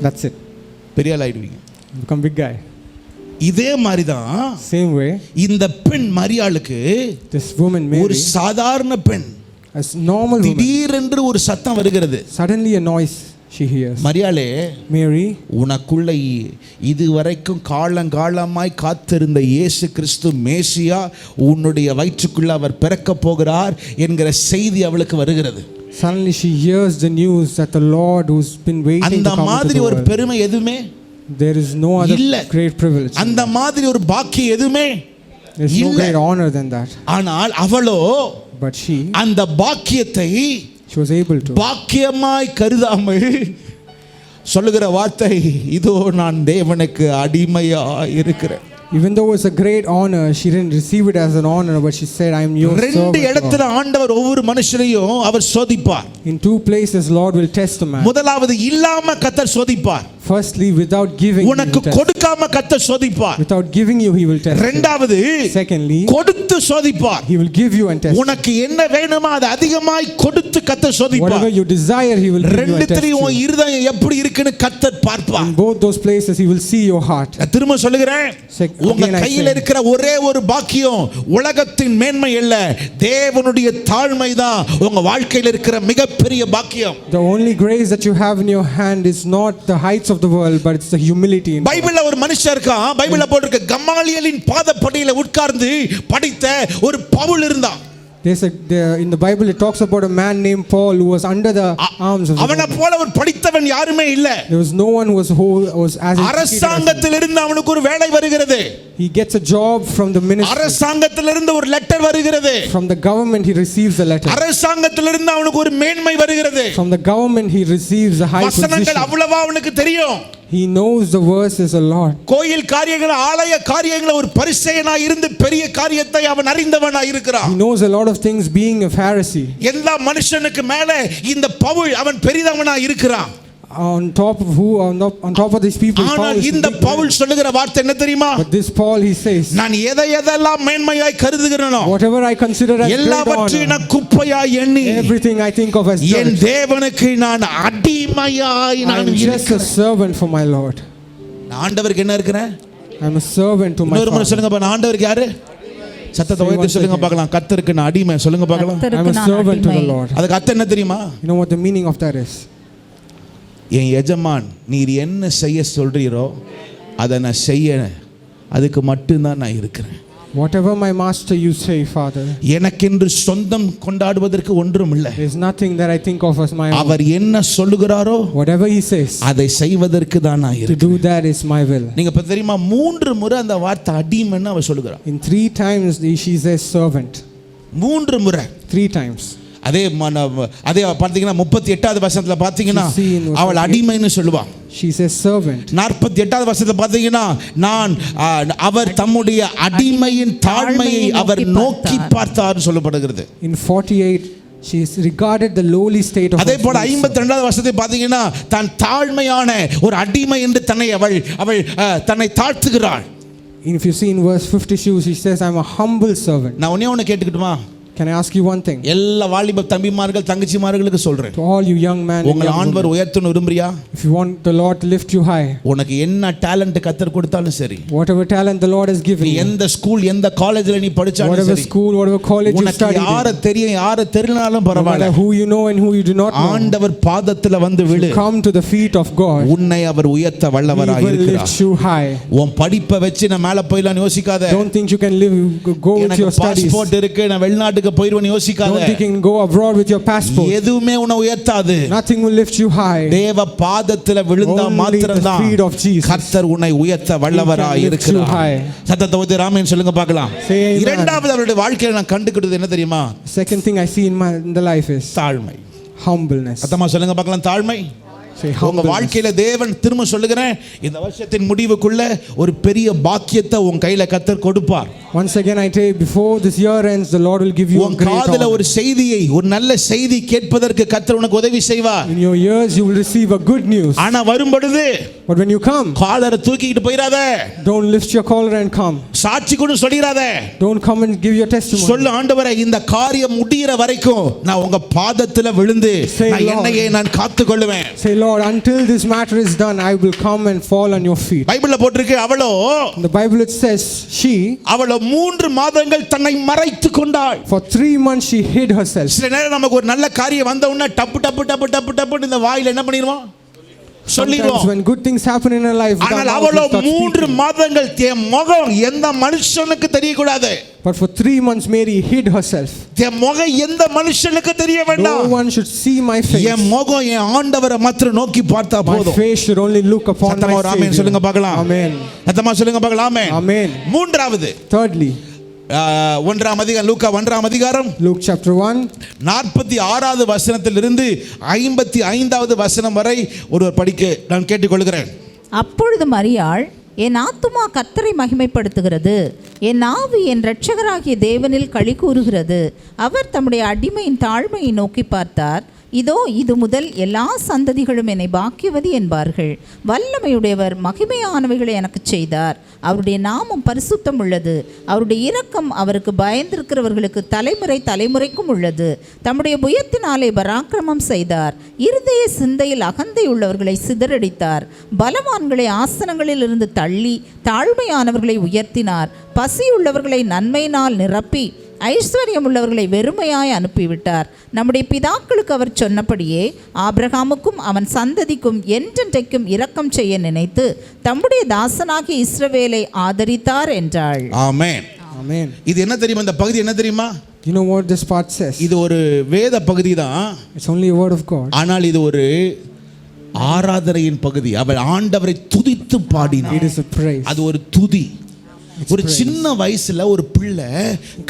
[SPEAKER 2] That's it.
[SPEAKER 1] பெரிய ஆள் ஆயிடுவீங்க.
[SPEAKER 2] Become big guy.
[SPEAKER 1] இதே மாதிரி தான்
[SPEAKER 2] same way
[SPEAKER 1] இந்த பெண் மரியாளுக்கு,
[SPEAKER 2] this woman Mary,
[SPEAKER 1] ஒரு சாதாரண பெண்,
[SPEAKER 2] as normal woman,
[SPEAKER 1] திடீரென்று ஒரு சத்தம் வருகிறது.
[SPEAKER 2] suddenly a noise she hears.
[SPEAKER 1] மரியாளே,
[SPEAKER 2] Mary,
[SPEAKER 1] உனக்குள்ள இதுவரைக்கும் காலங்காலமாய் காத்திருந்த இயேசு கிறிஸ்து மேசியா உன்னுடைய வயிற்றுக்குள்ள அவர் பிறக்க போகிறார் என்கிற செய்தி அவளுக்கு வருகிறது.
[SPEAKER 2] Suddenly she hears the news that the Lord who's been waiting to come
[SPEAKER 1] அந்த மாதிரி ஒரு பெருமை எதுமே
[SPEAKER 2] there is no other great privilege.
[SPEAKER 1] அந்த மாதிரி ஒரு பாக்கியம் எதுமே
[SPEAKER 2] there is no great honor than that.
[SPEAKER 1] ஆனால் அவளோ,
[SPEAKER 2] but she,
[SPEAKER 1] அந்த பாக்கியத்தை
[SPEAKER 2] she was able to,
[SPEAKER 1] பாக்கியமாய் கருதாமல் சொல்லுகிற வார்த்தை, இதோ நான் தேவனுக்கு அடிமையாய் இருக்கிறேன்.
[SPEAKER 2] Even though it's a great honor, she didn't receive it as an honor, but she said, I am your servant. ரெண்டு இடத்துல ஆண்டவர் ஒவ்வொரு மனுஷனையும் அவர் சோதிப்பார். In 2 places Lord will test a man.
[SPEAKER 1] முதலாவது இல்லாம கர்த்தர் சோதிப்பார்.
[SPEAKER 2] Firstly, without giving,
[SPEAKER 1] உனக்கு கொடுக்காம கர்த்தர் சோதிப்பார்.
[SPEAKER 2] without giving you, he will test you.
[SPEAKER 1] இரண்டாவது,
[SPEAKER 2] Secondly,
[SPEAKER 1] கொடுத்து சோதிப்பார்.
[SPEAKER 2] he will give you and test you.
[SPEAKER 1] உனக்கு என்ன வேணுமோ அதை அதிகமாய் கொடுத்து கர்த்தர் சோதிப்பார்.
[SPEAKER 2] Whatever you desire, he will give you and test
[SPEAKER 1] ரெண்டுத்திலயும்
[SPEAKER 2] you.
[SPEAKER 1] உன் இருதயம் எப்படி இருக்குன்னு கர்த்தர் பார்ப்பார்.
[SPEAKER 2] In both those places, he will see your heart.
[SPEAKER 1] நான் திரும்ப சொல்லுகிறேன், உங்க
[SPEAKER 2] Again, I
[SPEAKER 1] கையில்
[SPEAKER 2] say,
[SPEAKER 1] இருக்கிற ஒரே ஒரு பாக்கியம் உலகத்தின் மேன்மை அல்ல, தேவனுடைய தாழ்மை தான் உங்க வாழ்க்கையில் இருக்கிற மிகப்பெரிய பாக்கியம்.
[SPEAKER 2] the only grace that you have in your hand is not the heights of the world, but it's the humility in God.
[SPEAKER 1] பைபிள்ல ஒரு மனுஷன் இருக்கான், பைபிள்ல போட்டிருக்க கமாலியலின் பாதப்படியில உட்கார்ந்து படித்த ஒரு பவுல் இருந்தான்.
[SPEAKER 2] In the Bible it talks about a man named Paul who was under the arms of
[SPEAKER 1] அவனை போல ஒரு படித்தவன் யாருமே இல்ல.
[SPEAKER 2] There was no one who was as
[SPEAKER 1] அரசாங்கத்திலிருந்து அவனுக்கு ஒரு வேலை வருகிறது.
[SPEAKER 2] He gets a job from the ministry.
[SPEAKER 1] அரசாங்கத்திலிருந்து ஒரு லெட்டர் வருகிறது.
[SPEAKER 2] From the government he receives a letter.
[SPEAKER 1] அரசாங்கத்திலிருந்து அவனுக்கு ஒரு மேன்மை வருகிறது.
[SPEAKER 2] From the government he receives a high position.
[SPEAKER 1] வசனங்கள் அவ்வளவா அவனுக்கு தெரியும்.
[SPEAKER 2] He knows the verses a lot.
[SPEAKER 1] கோயில் காரியங்கள், ஆலய காரியங்கள் ஒரு பரிசேயனாய் இருந்து பெரிய காரியத்தை அவன் அறிந்தவனாய் இருக்கிறான்.
[SPEAKER 2] He knows a lot of things being a Pharisee.
[SPEAKER 1] எல்லா மனுஷனுக்கு மேல இந்த பவுல் அவன் பெரியவனாய் இருக்கிறான்.
[SPEAKER 2] On top of these people,
[SPEAKER 1] ஆனால் இந்த பவுல் சொல்லுகிற வார்த்தை என்ன தெரியுமா?
[SPEAKER 2] But this Paul, he says,
[SPEAKER 1] நான் எதையெல்லாம் மேன்மையாய் கருதுகிறேனோ,
[SPEAKER 2] whatever I consider as
[SPEAKER 1] எல்லாவற்றையும் நான் குப்பையாய் எண்ணி,
[SPEAKER 2] everything I think of as
[SPEAKER 1] N
[SPEAKER 2] dirt,
[SPEAKER 1] தேவனுக்கு நான் அடிமையாய் நான்
[SPEAKER 2] I'm just a servant for my Lord.
[SPEAKER 1] நான் ஆண்டவருக்கு என்ன இருக்கிறேன்?
[SPEAKER 2] I'm a servant to my
[SPEAKER 1] இன்னொரு முறை
[SPEAKER 2] Father.
[SPEAKER 1] சொல்லுங்க, நான் ஆண்டவருக்கு யாரு? சத்தத்தை உயர்த்தி சொல்லுங்க பார்க்கலாம். கர்த்தருக்கு நான் அடிமை சொல்லுங்க பார்க்கலாம்.
[SPEAKER 2] I'm a servant to the Lord.
[SPEAKER 1] அதுக்கு அர்த்தம் என்ன தெரியுமா?
[SPEAKER 2] You know what the meaning of that is?
[SPEAKER 1] என் எஜமான் நீர் என்ன செய்ய சொல்றீரோ அதை நான் செய்ய, அதுக்கு மட்டும்தான் நான் இருக்கிறேன்.
[SPEAKER 2] Whatever my master you say, Father,
[SPEAKER 1] எனக்கென்று சொந்தம் கொண்டாடுவதற்கு ஒன்றும் இல்லை.
[SPEAKER 2] there's nothing that I think of as my own.
[SPEAKER 1] அவர் என்ன சொல்லுகிறாரோ
[SPEAKER 2] Whatever he says,
[SPEAKER 1] அதை செய்வதற்கு தான் நான்
[SPEAKER 2] to
[SPEAKER 1] இருக்கிறேன்.
[SPEAKER 2] do that is my will.
[SPEAKER 1] நீங்க இப்ப தெரியுமா, 3 முறை அந்த வார்த்தை அடிமைன்னு அவர் சொல்லுகிறார்.
[SPEAKER 2] In 3 times she says servant.
[SPEAKER 1] 3 முறை.
[SPEAKER 2] 3 times.
[SPEAKER 1] அதே பார்த்தீங்கன்னா 38வது வசனத்துல பார்த்தீங்கன்னா அவள் அடிமைன்னு சொல்லுவான்.
[SPEAKER 2] She says servant.
[SPEAKER 1] 48வது வசனத்துல பார்த்தீங்கன்னா அவர் தம்முடைய அடிமையின் தாழ்மையை அவர் நோக்கி பார்த்தார் சொல்லப்படுகிறது.
[SPEAKER 2] In 48 she is regarded the lowly state of.
[SPEAKER 1] அதே போல 52வது வசனத்தை பார்த்தீங்கன்னா தான் தாழ்மையான ஒரு அடிமை என்று அவள் தன்னை தாழ்த்துகிறாள்.
[SPEAKER 2] If you see in verse 52 she says I'm a humble servant.
[SPEAKER 1] நான் ஒண்ணே கேட்டுக்கிட்டுமா?
[SPEAKER 2] Can I ask you one thing?
[SPEAKER 1] எல்லா வாலிப தம்பிமார்கள் தங்கச்சிமார்களுக்கு சொல்றேன்.
[SPEAKER 2] To all you young men,
[SPEAKER 1] உங்களை ஆண்டவர் உயர்த்தணும் விரும்புறியா?
[SPEAKER 2] If you want the Lord to lift you high,
[SPEAKER 1] உனக்கு என்ன talent கர்த்தர் கொடுத்தாலும் சரி,
[SPEAKER 2] whatever talent the Lord has given you,
[SPEAKER 1] எந்த ஸ்கூல் எந்த காலேஜ்ல நீ படிச்சாலும் சரி,
[SPEAKER 2] whatever school, whatever college you studied,
[SPEAKER 1] உனக்கு யாரை தெரியும் யாரை தெரியலனாலும் பரவாயில்லை,
[SPEAKER 2] who you know and who you do not know,
[SPEAKER 1] ஆண்டவர் பாதத்துல வந்து விழு.
[SPEAKER 2] come to the feet of God.
[SPEAKER 1] உன்னை அவர் உயர்த்த வல்லவராய் இருக்கிறார்.
[SPEAKER 2] He will lift you high.
[SPEAKER 1] உன் படிப்பை வச்சு நான் மேல போய்லாம் யோசிக்காத.
[SPEAKER 2] Don't think you can go with your studies.
[SPEAKER 1] Passport இருக்கு, நான் வெளிநாட்டுக்கு போய்டுவேன் யோசிக்காத.
[SPEAKER 2] Don't think you can go abroad with your passport.
[SPEAKER 1] எதுவுமே உன்னை உயர்த்தாது.
[SPEAKER 2] Nothing will lift you high.
[SPEAKER 1] தேவ பாதத்துல விழுந்தா மாத்திரம்தான் கர்த்தர் உன்னை உயர்த்த வல்லவராய் இருக்கிறார். சத்தத்தை உயர்த்தி ஆமென் சொல்லுங்க பார்க்கலாம். இரண்டாவது அவருடைய வாழ்க்கையில நான் கண்டுக்கிட்டது என்ன தெரியுமா?
[SPEAKER 2] Second thing I see in the life is
[SPEAKER 1] தாழ்மை.
[SPEAKER 2] Humbleness.
[SPEAKER 1] சத்தமா சொல்லுங்க பார்க்கலாம், தாழ்மை. உங்க வாழ்க்கையில தேவன் திரும்ப சொல்லுகிறேன், இந்த வருஷத்தின் முடிவுக்குள்ள ஒரு பெரிய பாக்கியத்தை உன் கையில கர்த்தர் கொடுப்பார்.
[SPEAKER 2] Once again I tell you, before this year ends the Lord will give you a great honor.
[SPEAKER 1] காதுல ஒரு செய்தியை, ஒரு நல்ல செய்தி கேட்பதற்கு கர்த்தர் உனக்கு உதவி செய்வார்.
[SPEAKER 2] In your ears you will receive a good news.
[SPEAKER 1] ஆனா வரும் பொழுது,
[SPEAKER 2] but when you come,
[SPEAKER 1] காலரை தூக்கிட்டு போயிராத.
[SPEAKER 2] don't lift your collar and come.
[SPEAKER 1] சாட்சி கூட சொல்லிராத.
[SPEAKER 2] don't come and give your testimony.
[SPEAKER 1] சொல்லு, ஆண்டவரே இந்த காரியம் முடியற வரைக்கும் நான் உங்க பாதத்துல விழுந்து நான் என்னையே நான் காத்துக்கொள்ளுவேன்.
[SPEAKER 2] Say Lord, until this matter is done I will come and fall on your feet.
[SPEAKER 1] பைபிள்ல போட்டிருக்கு, அவளோ,
[SPEAKER 2] in the Bible it says
[SPEAKER 1] அவளோ 3 மாதங்கள் தன்னை மறைத்துக் கொண்டாள்.
[SPEAKER 2] for 3 months she hid herself.
[SPEAKER 1] சில நேரம் நமக்கு ஒரு நல்ல காரியம் வந்த உடனே டப்பு இந்த வாயில என்ன பண்ணிடுவோம்?
[SPEAKER 2] Sometimes when good things happen in her life,
[SPEAKER 1] ஆனால் அவளோ 3 மாதங்கள் தன் முகம் எந்த மனுஷனுக்கு தெரியக்கூடாது.
[SPEAKER 2] but for 3 months Mary hid herself.
[SPEAKER 1] தன் முகம் எந்த மனுஷனுக்கு தெரிய வேண்டாம்.
[SPEAKER 2] no one should see my face.
[SPEAKER 1] என் முகம் என் ஆண்டவரை மாத்திரம் நோக்கி பார்த்தா போதும்.
[SPEAKER 2] my face should only look upon my Savior.
[SPEAKER 1] ஆமென் சொல்லுங்க பார்க்கலாம்.
[SPEAKER 2] ஆமென்.
[SPEAKER 1] சத்தமா சொல்லுங்க பார்க்கலாம். ஆமென்.
[SPEAKER 2] ஆமென்.
[SPEAKER 1] மூன்றாவது,
[SPEAKER 2] thirdly,
[SPEAKER 1] 1ஆம் அதிகாரம், லூக்கா 1ஆம் அதிகாரம்,
[SPEAKER 2] Luke chapter 1,
[SPEAKER 1] 46வது வசனத்திலிருந்து 55வது வசனம் வரை ஒருவர் படிக்க நான் கேட்டுக்கொள்கிறேன்.
[SPEAKER 3] அப்பொழுது மரியாள், என் ஆத்துமா கர்த்தரை மகிமைப்படுத்துகிறது, என் ஆவி என் இரட்சகராகிய தேவனில் களி கூறுகிறது. அவர் தம்முடைய அடிமையின் தாழ்மையை நோக்கி பார்த்தார். இதோ இது முதல் எல்லா சந்ததிகளும் என்னை பாக்கியவதி என்பார்கள். வல்லமையுடையவர் மகிமையானவைகளை எனக்கு செய்தார். அவருடைய நாமம் பரிசுத்தம் உள்ளது. அவருடைய இரக்கம் அவருக்கு பயந்திருக்கிறவர்களுக்கு தலைமுறை தலைமுறைக்கும் உள்ளது. தம்முடைய புயத்தினாலே பராக்கிரமம் செய்தார். இருதய சிந்தையில் அகந்தை உள்ளவர்களை சிதறடித்தார். பலவான்களை ஆசனங்களில் இருந்து தள்ளி தாழ்மையானவர்களை உயர்த்தினார். பசியுள்ளவர்களை நன்மையினால் நிரப்பி ஐஸ்வர்யம் உள்ளவர்களை வெறுமையாய் அனுப்பிவிட்டார். நம்முடைய பிதாக்களுக்கு அவர் சொன்னபடியே ஆபிரகாமுக்கும் அவன் சந்ததிக்கும் என்றென்றைக்கும் இரக்கம் செய்ய நினைத்து தம்முடைய தாசனாகிய இஸ்ரவேலை ஆதரித்தார் என்றாள்.
[SPEAKER 1] ஆமென்.
[SPEAKER 2] Amen.
[SPEAKER 1] இது என்ன தெரியுமா? இந்த பகுதி என்ன தெரியுமா?
[SPEAKER 2] You know what this part says?
[SPEAKER 1] இது ஒரு வேத பகுதி தான்.
[SPEAKER 2] It's only a word of God.
[SPEAKER 1] ஆனால் இது ஒரு ஆராதனையின் பகுதி. அவள் ஆண்டவரை துதித்து பாடினாள்.
[SPEAKER 2] It is a praise.
[SPEAKER 1] அது ஒரு துதி. ஒரு சின்ன வயசுல ஒரு பிள்ளை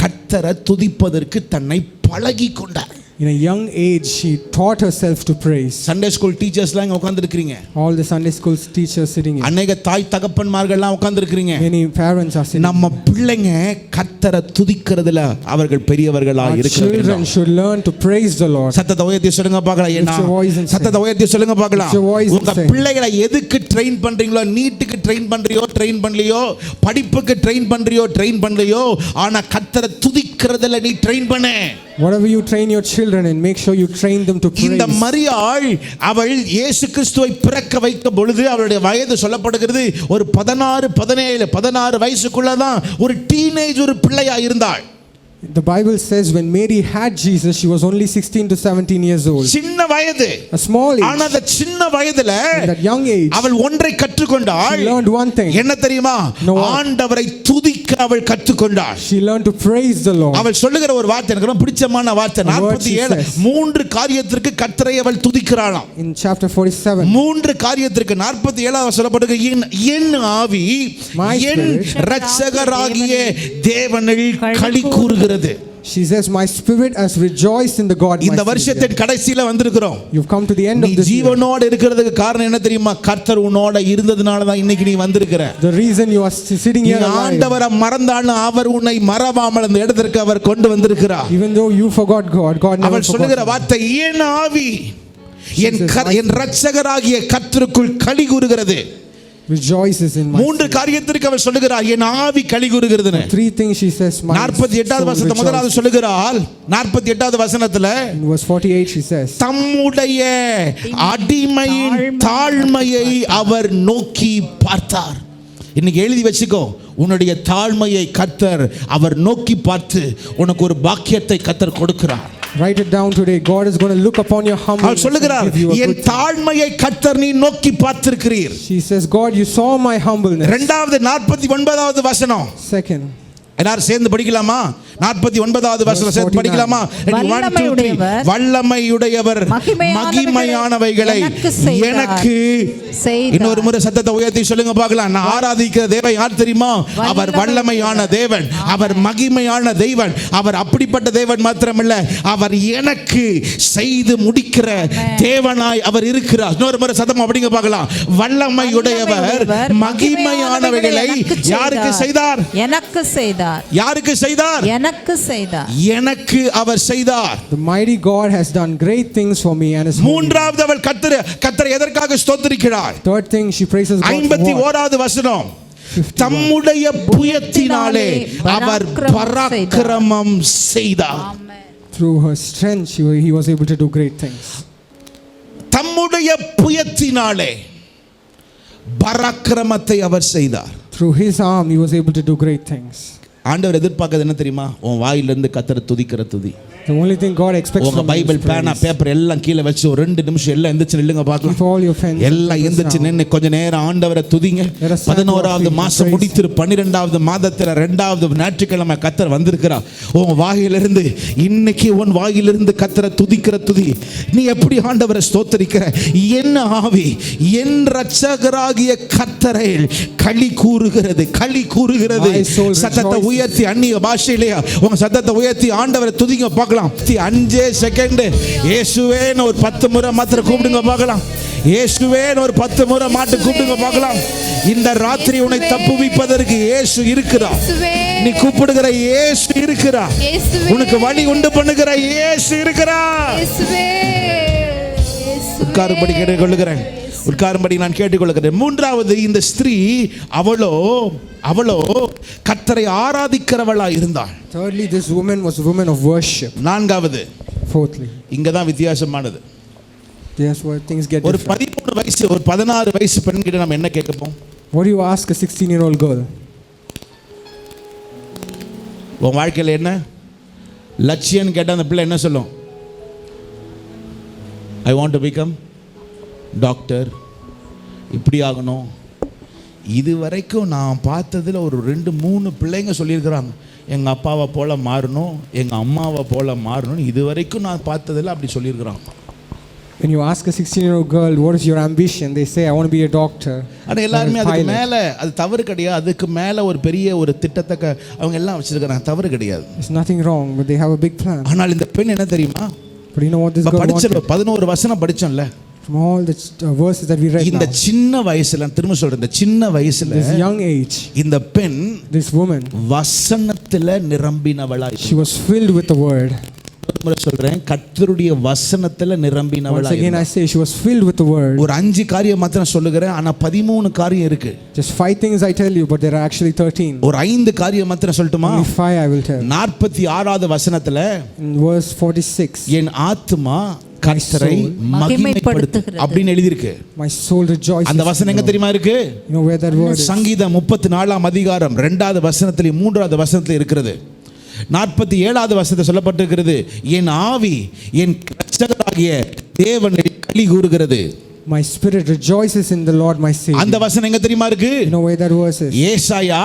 [SPEAKER 1] கர்த்தரை துதிப்பதற்கு தன்னை பழகி கொண்டார்.
[SPEAKER 2] In a young age, she taught herself to praise.
[SPEAKER 1] Sunday school டீச்சர்ஸ்லாம் இங்க உட்கார்ந்திருக்கீங்க.
[SPEAKER 2] All the Sunday school teachers sitting here.
[SPEAKER 1] அநேக தாய் தகப்பன்மார்கள்லாம் உட்கார்ந்திருக்கீங்க.
[SPEAKER 2] Many parents are sitting.
[SPEAKER 1] நம்ம பிள்ளைங்க கர்த்தரை துதிக்கிறதுல அவர்கள் பெரியவர்களா இருக்கிறார்கள்.
[SPEAKER 2] Children should learn to praise the Lord.
[SPEAKER 1] சத்தத்தை உயர்த்தி சொல்லுங்க பார்க்கலாம். ஏன்னா சத்தத்தை உயர்த்தி சொல்லுங்க பார்க்கலாம். உங்க பிள்ளைகளை எதுக்கு ட்ரெயின் பண்றீங்களோ, நீட்டுக்கு ட்ரெயின் பண்றியோ ட்ரெயின் பண்ணலையோ, படிப்புக்கு ட்ரெயின் பண்றியோ ட்ரெயின் பண்ணலையோ, ஆனா கர்த்தரை துதிக்கிறதுல நீ ட்ரெயின் பண்ணு.
[SPEAKER 2] Whatever you train your children and make sure you train them to praise.
[SPEAKER 1] இந்த மரியாள் அவள் இயேசு கிறிஸ்துவை பிறக்க வைத்த பொழுது அவளுடைய வயது சொல்லப்படுகிறது ஒரு 16 வயசுக்குள்ள தான் ஒரு டீனேஜ் ஒரு பிள்ளையா இருந்தாள்.
[SPEAKER 2] The Bible says when Mary had Jesus, she was only 16 to 17 years old.
[SPEAKER 1] சின்ன வயது.
[SPEAKER 2] A small age.
[SPEAKER 1] ஆனா அந்த சின்ன வயதுல
[SPEAKER 2] in that young age
[SPEAKER 1] அவள் ஒன்றை கற்றுக்கொண்டாள்.
[SPEAKER 2] she learned one thing.
[SPEAKER 1] என்ன தெரியுமா? ஆண்டவரை துதிக்க அவள் கற்றுக்கொண்டாள்.
[SPEAKER 2] She learned to praise the Lord.
[SPEAKER 1] அவள் சொல்லுகிற ஒரு வார்த்தை எனக்கு ரொம்ப பிடிச்சமான வார்த்தை. 47 மூன்று காரியத்திற்கு கர்த்தரை அவள் துதிக்கிறாளாம்.
[SPEAKER 2] In chapter 47
[SPEAKER 1] மூன்று காரியத்திற்கு 47 சொல்லப்படுகிறது. என் ஆவி என் இரட்சகராகிய தேவனில் களி கூறுகிறது.
[SPEAKER 2] She says my spirit has rejoiced in the God.
[SPEAKER 1] இந்த வருஷத்தின் கடைசில வந்திருக்கிறோம்.
[SPEAKER 2] You've come to the end of this year.
[SPEAKER 1] ஜீவனோட இருக்கிறதுக்கு காரணம் என்ன தெரியுமா? கர்த்தர் உன்னோட இருந்ததனால தான் இன்னைக்கு நீ வந்திருக்கிற.
[SPEAKER 2] The reason you are sitting here alive.
[SPEAKER 1] ஆண்டவரை மறந்தாலும் அவர் உன்னை மறவாமல் அந்த இடத்திற்கு அவர் கொண்டு வந்திருக்கிறார்.
[SPEAKER 2] Even though you forgot God, God never
[SPEAKER 1] அவள் சொல்லுகிற வார்த்தை என் ஆவி என் இரட்சகராகிய கர்த்தருக்குள் களி கூறுகிறது.
[SPEAKER 2] Rejoices in my
[SPEAKER 1] மூன்று காரியத்திற்கு அவர் சொல்லுகிறார் என் ஆவி களி கூறுகிறதுன்னு.
[SPEAKER 2] Three things she says.
[SPEAKER 1] 48வது வசனத்துல முதலாவது சொல்லுகிறாள். 48வது வசனத்துல
[SPEAKER 2] in verse 48 she says
[SPEAKER 1] தம்முடைய அடிமையின் தாழ்மையை அவர் நோக்கி பார்த்தார். இன்னைக்கு எழுதி வச்சுக்கோ, உன்னுடைய தாழ்மையை கர்த்தர் அவர் நோக்கி பார்த்து உனக்கு ஒரு பாக்கியத்தை கர்த்தர் கொடுக்கிறார்.
[SPEAKER 2] Write it down today. God is going to look upon your humbleness.
[SPEAKER 1] அவர் சொல்லுகிறார் என் தாழ்மையை கர்த்தர் நீ நோக்கி பார்த்திருக்கிறீர்.
[SPEAKER 2] She says God you saw my humbleness.
[SPEAKER 1] இரண்டாவது 49வது வசனம்.
[SPEAKER 2] Second
[SPEAKER 1] எல்லாரும் சேர்ந்து படிக்கலாமா? 49வது வசனம் சேர்ந்து படிக்கலாமா? வல்லமையுடையவர் மகிமையானவைகளை எனக்கு இன்னொரு முறை சத்தத்தை உயர்த்தி சொல்லுங்க பார்க்கலாம். நான் ஆராதிக்கிற தேவன் யார் தெரியுமா? அவர் வல்லமையான தேவன், அவர் மகிமையான தேவன், அவர் அப்படிப்பட்ட தேவன் மாத்திரமல்ல, அவர் எனக்கு செய்து முடிக்கிற தேவனாய் அவர் இருக்கிறார். இன்னொரு முறை சத்தமா அப்படிங்க பார்க்கலாம். வல்லமையுடையவர் மகிமையானவைகளை யாருக்கு செய்தார்?
[SPEAKER 3] எனக்கு செய்தார்.
[SPEAKER 1] யாருக்கு செய்தார்?
[SPEAKER 3] எனக்கு செய்தார்.
[SPEAKER 1] எனக்கு அவர் செய்தார்.
[SPEAKER 2] The mighty God has done great things for me and is
[SPEAKER 1] மூன்றாவது அவள் கர்த்தரை எதற்காக ஸ்தோத்திரிக்கிறாள்?
[SPEAKER 2] Third thing she praises God.
[SPEAKER 1] 51வது வசனம். தம்முடைய புயத்தினாலே அவர் பராக்கிரமம் செய்தார்.
[SPEAKER 2] Through her strength he was able to do great things.
[SPEAKER 1] தம்முடைய புயத்தினாலே பராக்கிரமத்தை அவர் செய்தார்.
[SPEAKER 2] Through his arm he was able to do great things.
[SPEAKER 1] ஆண்டவர் எதிர்பார்க்கிறது என்ன தெரியுமா? உன் வாயிலிருந்து கர்த்தரை துதிக்கிற துதி.
[SPEAKER 2] The only thing God expects
[SPEAKER 1] உங்க பைபிள் பேனா பேப்பர் எல்லாம் கீழே வச்சு ஒரு 2 நிமிஷம் எல்லாம் எந்திரிச்சு நில்லுங்க பார்க்கலாம். எல்லாம் எந்திரிச்சு நின்னு கொஞ்ச நேரம் ஆண்டவரை துதிங்க. 11வது மாசம் முடித்து 12வது மாதத்துல 2வது ஞாயிற்றுக்கிழமை கர்த்தர் வந்திருக்கிறார். உன் வாயிலிருந்து இன்னைக்கு உன் வாயிலிருந்து கர்த்தரை துதிக்கிற துதி. நீ எப்படி ஆண்டவரை ஸ்தோத்திரிக்கிற? என் ஆவி என் இரட்சகராகிய கர்த்தரை களி கூறுகிறது, களி கூறுகிறது. சத்தத்தை உயர்த்தி அந்நிய பாஷையிலேயே உங்க சத்தத்தை உயர்த்தி ஆண்டவரை துதிங்க பார்க்கலாம். 5 செகண்ட் இயேசுவேன்னு ஒரு 10 முறை மாத்திரம் கூப்பிடுங்க பார்க்கலாம். இயேசுவேன்னு ஒரு 10 முறை மாட்டு கூப்பிடுங்க பார்க்கலாம். இந்த ராத்திரி உன்னை தப்புவிப்பதற்கு இயேசு இருக்கிறார். நீ கூப்பிடுகிற இயேசு இருக்கிறார். உனக்கு வழி உண்டு பண்ணுகிற இயேசு இருக்கிறார். உட்காரும்படி கேட்டுக்கொள்கிறேன். உட்காரும்படி நான் கேட்டுக்கொள்கிறேன். மூன்றாவது, இந்த ஸ்திரீ அவளோ கர்த்தரை ஆராதிக்கிறவளா இருந்தாள்.
[SPEAKER 2] Thirdly, this woman was a woman of worship.
[SPEAKER 1] நான்காவது,
[SPEAKER 2] Fourthly,
[SPEAKER 1] இங்கதான் வித்தியாசமானது.
[SPEAKER 2] there's where things get
[SPEAKER 1] ஒரு
[SPEAKER 2] different.
[SPEAKER 1] 13 வயசு ஒரு 16 வயசு பெண்கிட்ட நம்ம என்ன கேட்கப்போம்?
[SPEAKER 2] What do you ask a 16-year-old girl?
[SPEAKER 1] உன் வாழ்க்கையில் என்ன லட்சியம்னு கேட்டால் அந்த பிள்ளை என்ன சொல்லும்? I want to become doctor, இப்படி ஆகணும். இது வரைக்கும் நான் பார்த்ததில் ஒரு 2-3 பிள்ளைங்க சொல்லியிருக்கிறாங்க, எங்கள் அப்பாவை போல் மாறணும், எங்கள் அம்மாவை போல் மாறணும். இது வரைக்கும் நான் பார்த்ததில் அப்படி சொல்லியிருக்கிறாங்க.
[SPEAKER 2] When you ask a 16-year-old girl, what is your ambition? They say, I want to be a doctor.
[SPEAKER 1] ஆனால் எல்லாருமே அதுக்கு மேலே, அது தவறு கிடையாது, அதுக்கு மேலே ஒரு பெரிய ஒரு திட்டத்தை அவங்க எல்லாம் வச்சிருக்கிறாங்க, தவறு கிடையாது.
[SPEAKER 2] There's nothing wrong, but they have a big plan.
[SPEAKER 1] ஆனால் இந்த பெண் என்ன தெரியுமா?
[SPEAKER 2] But you know what this girl wanted?
[SPEAKER 1] 11 வசனம் படிச்சோம்ல,
[SPEAKER 2] From all the verses that we read
[SPEAKER 1] இந்த
[SPEAKER 2] now,
[SPEAKER 1] சின்ன வயசுல, திரும்ப சொல்றேன், இந்த சின்ன வயசுல
[SPEAKER 2] this young age,
[SPEAKER 1] இந்த பெண்
[SPEAKER 2] this woman,
[SPEAKER 1] வசனத்துல நிரம்பினவளா.
[SPEAKER 2] she was filled with the word.
[SPEAKER 1] சொல்றேன், கர்த்தருடைய வசனத்துல நிரம்பினவளா.
[SPEAKER 2] Once again I say, she was filled with the word.
[SPEAKER 1] ஒரு 5 காரியம் மாத்திரம் சொல்லுகிறேன், ஆனா 13 காரியம் இருக்கு.
[SPEAKER 2] Just 5 things I tell you, but there are actually 13.
[SPEAKER 1] ஒரு 5 காரியம் மாத்திரம் சொல்லட்டுமா?
[SPEAKER 2] Only 5 I will tell.
[SPEAKER 1] 46வது வசனத்துல,
[SPEAKER 2] In verse 46,
[SPEAKER 1] என் ஆத்துமா கர்த்தரை மகிமைப்படுத்துகிறது அப்படின்னு எழுதியிருக்கு.
[SPEAKER 2] my soul rejoices.
[SPEAKER 1] அந்த வசனம் எங்க தெரியுமா இருக்கு?
[SPEAKER 2] You know where that word is?
[SPEAKER 1] சங்கீதம் 34ஆம் அதிகாரம் 2வது வசனத்திலே 3வது வசனத்திலே இருக்கிறது. 47வது வசனத்தில் சொல்லப்பட்டிருக்கிறது, என் ஆவி என் இரட்சகராகிய தேவனில் களி கூறுகிறது.
[SPEAKER 2] My spirit rejoices in the Lord my Savior.
[SPEAKER 1] அந்த வசனம் எங்க தெரியுமா இருக்கு?
[SPEAKER 2] You know where that verse is?
[SPEAKER 1] ஏசாயா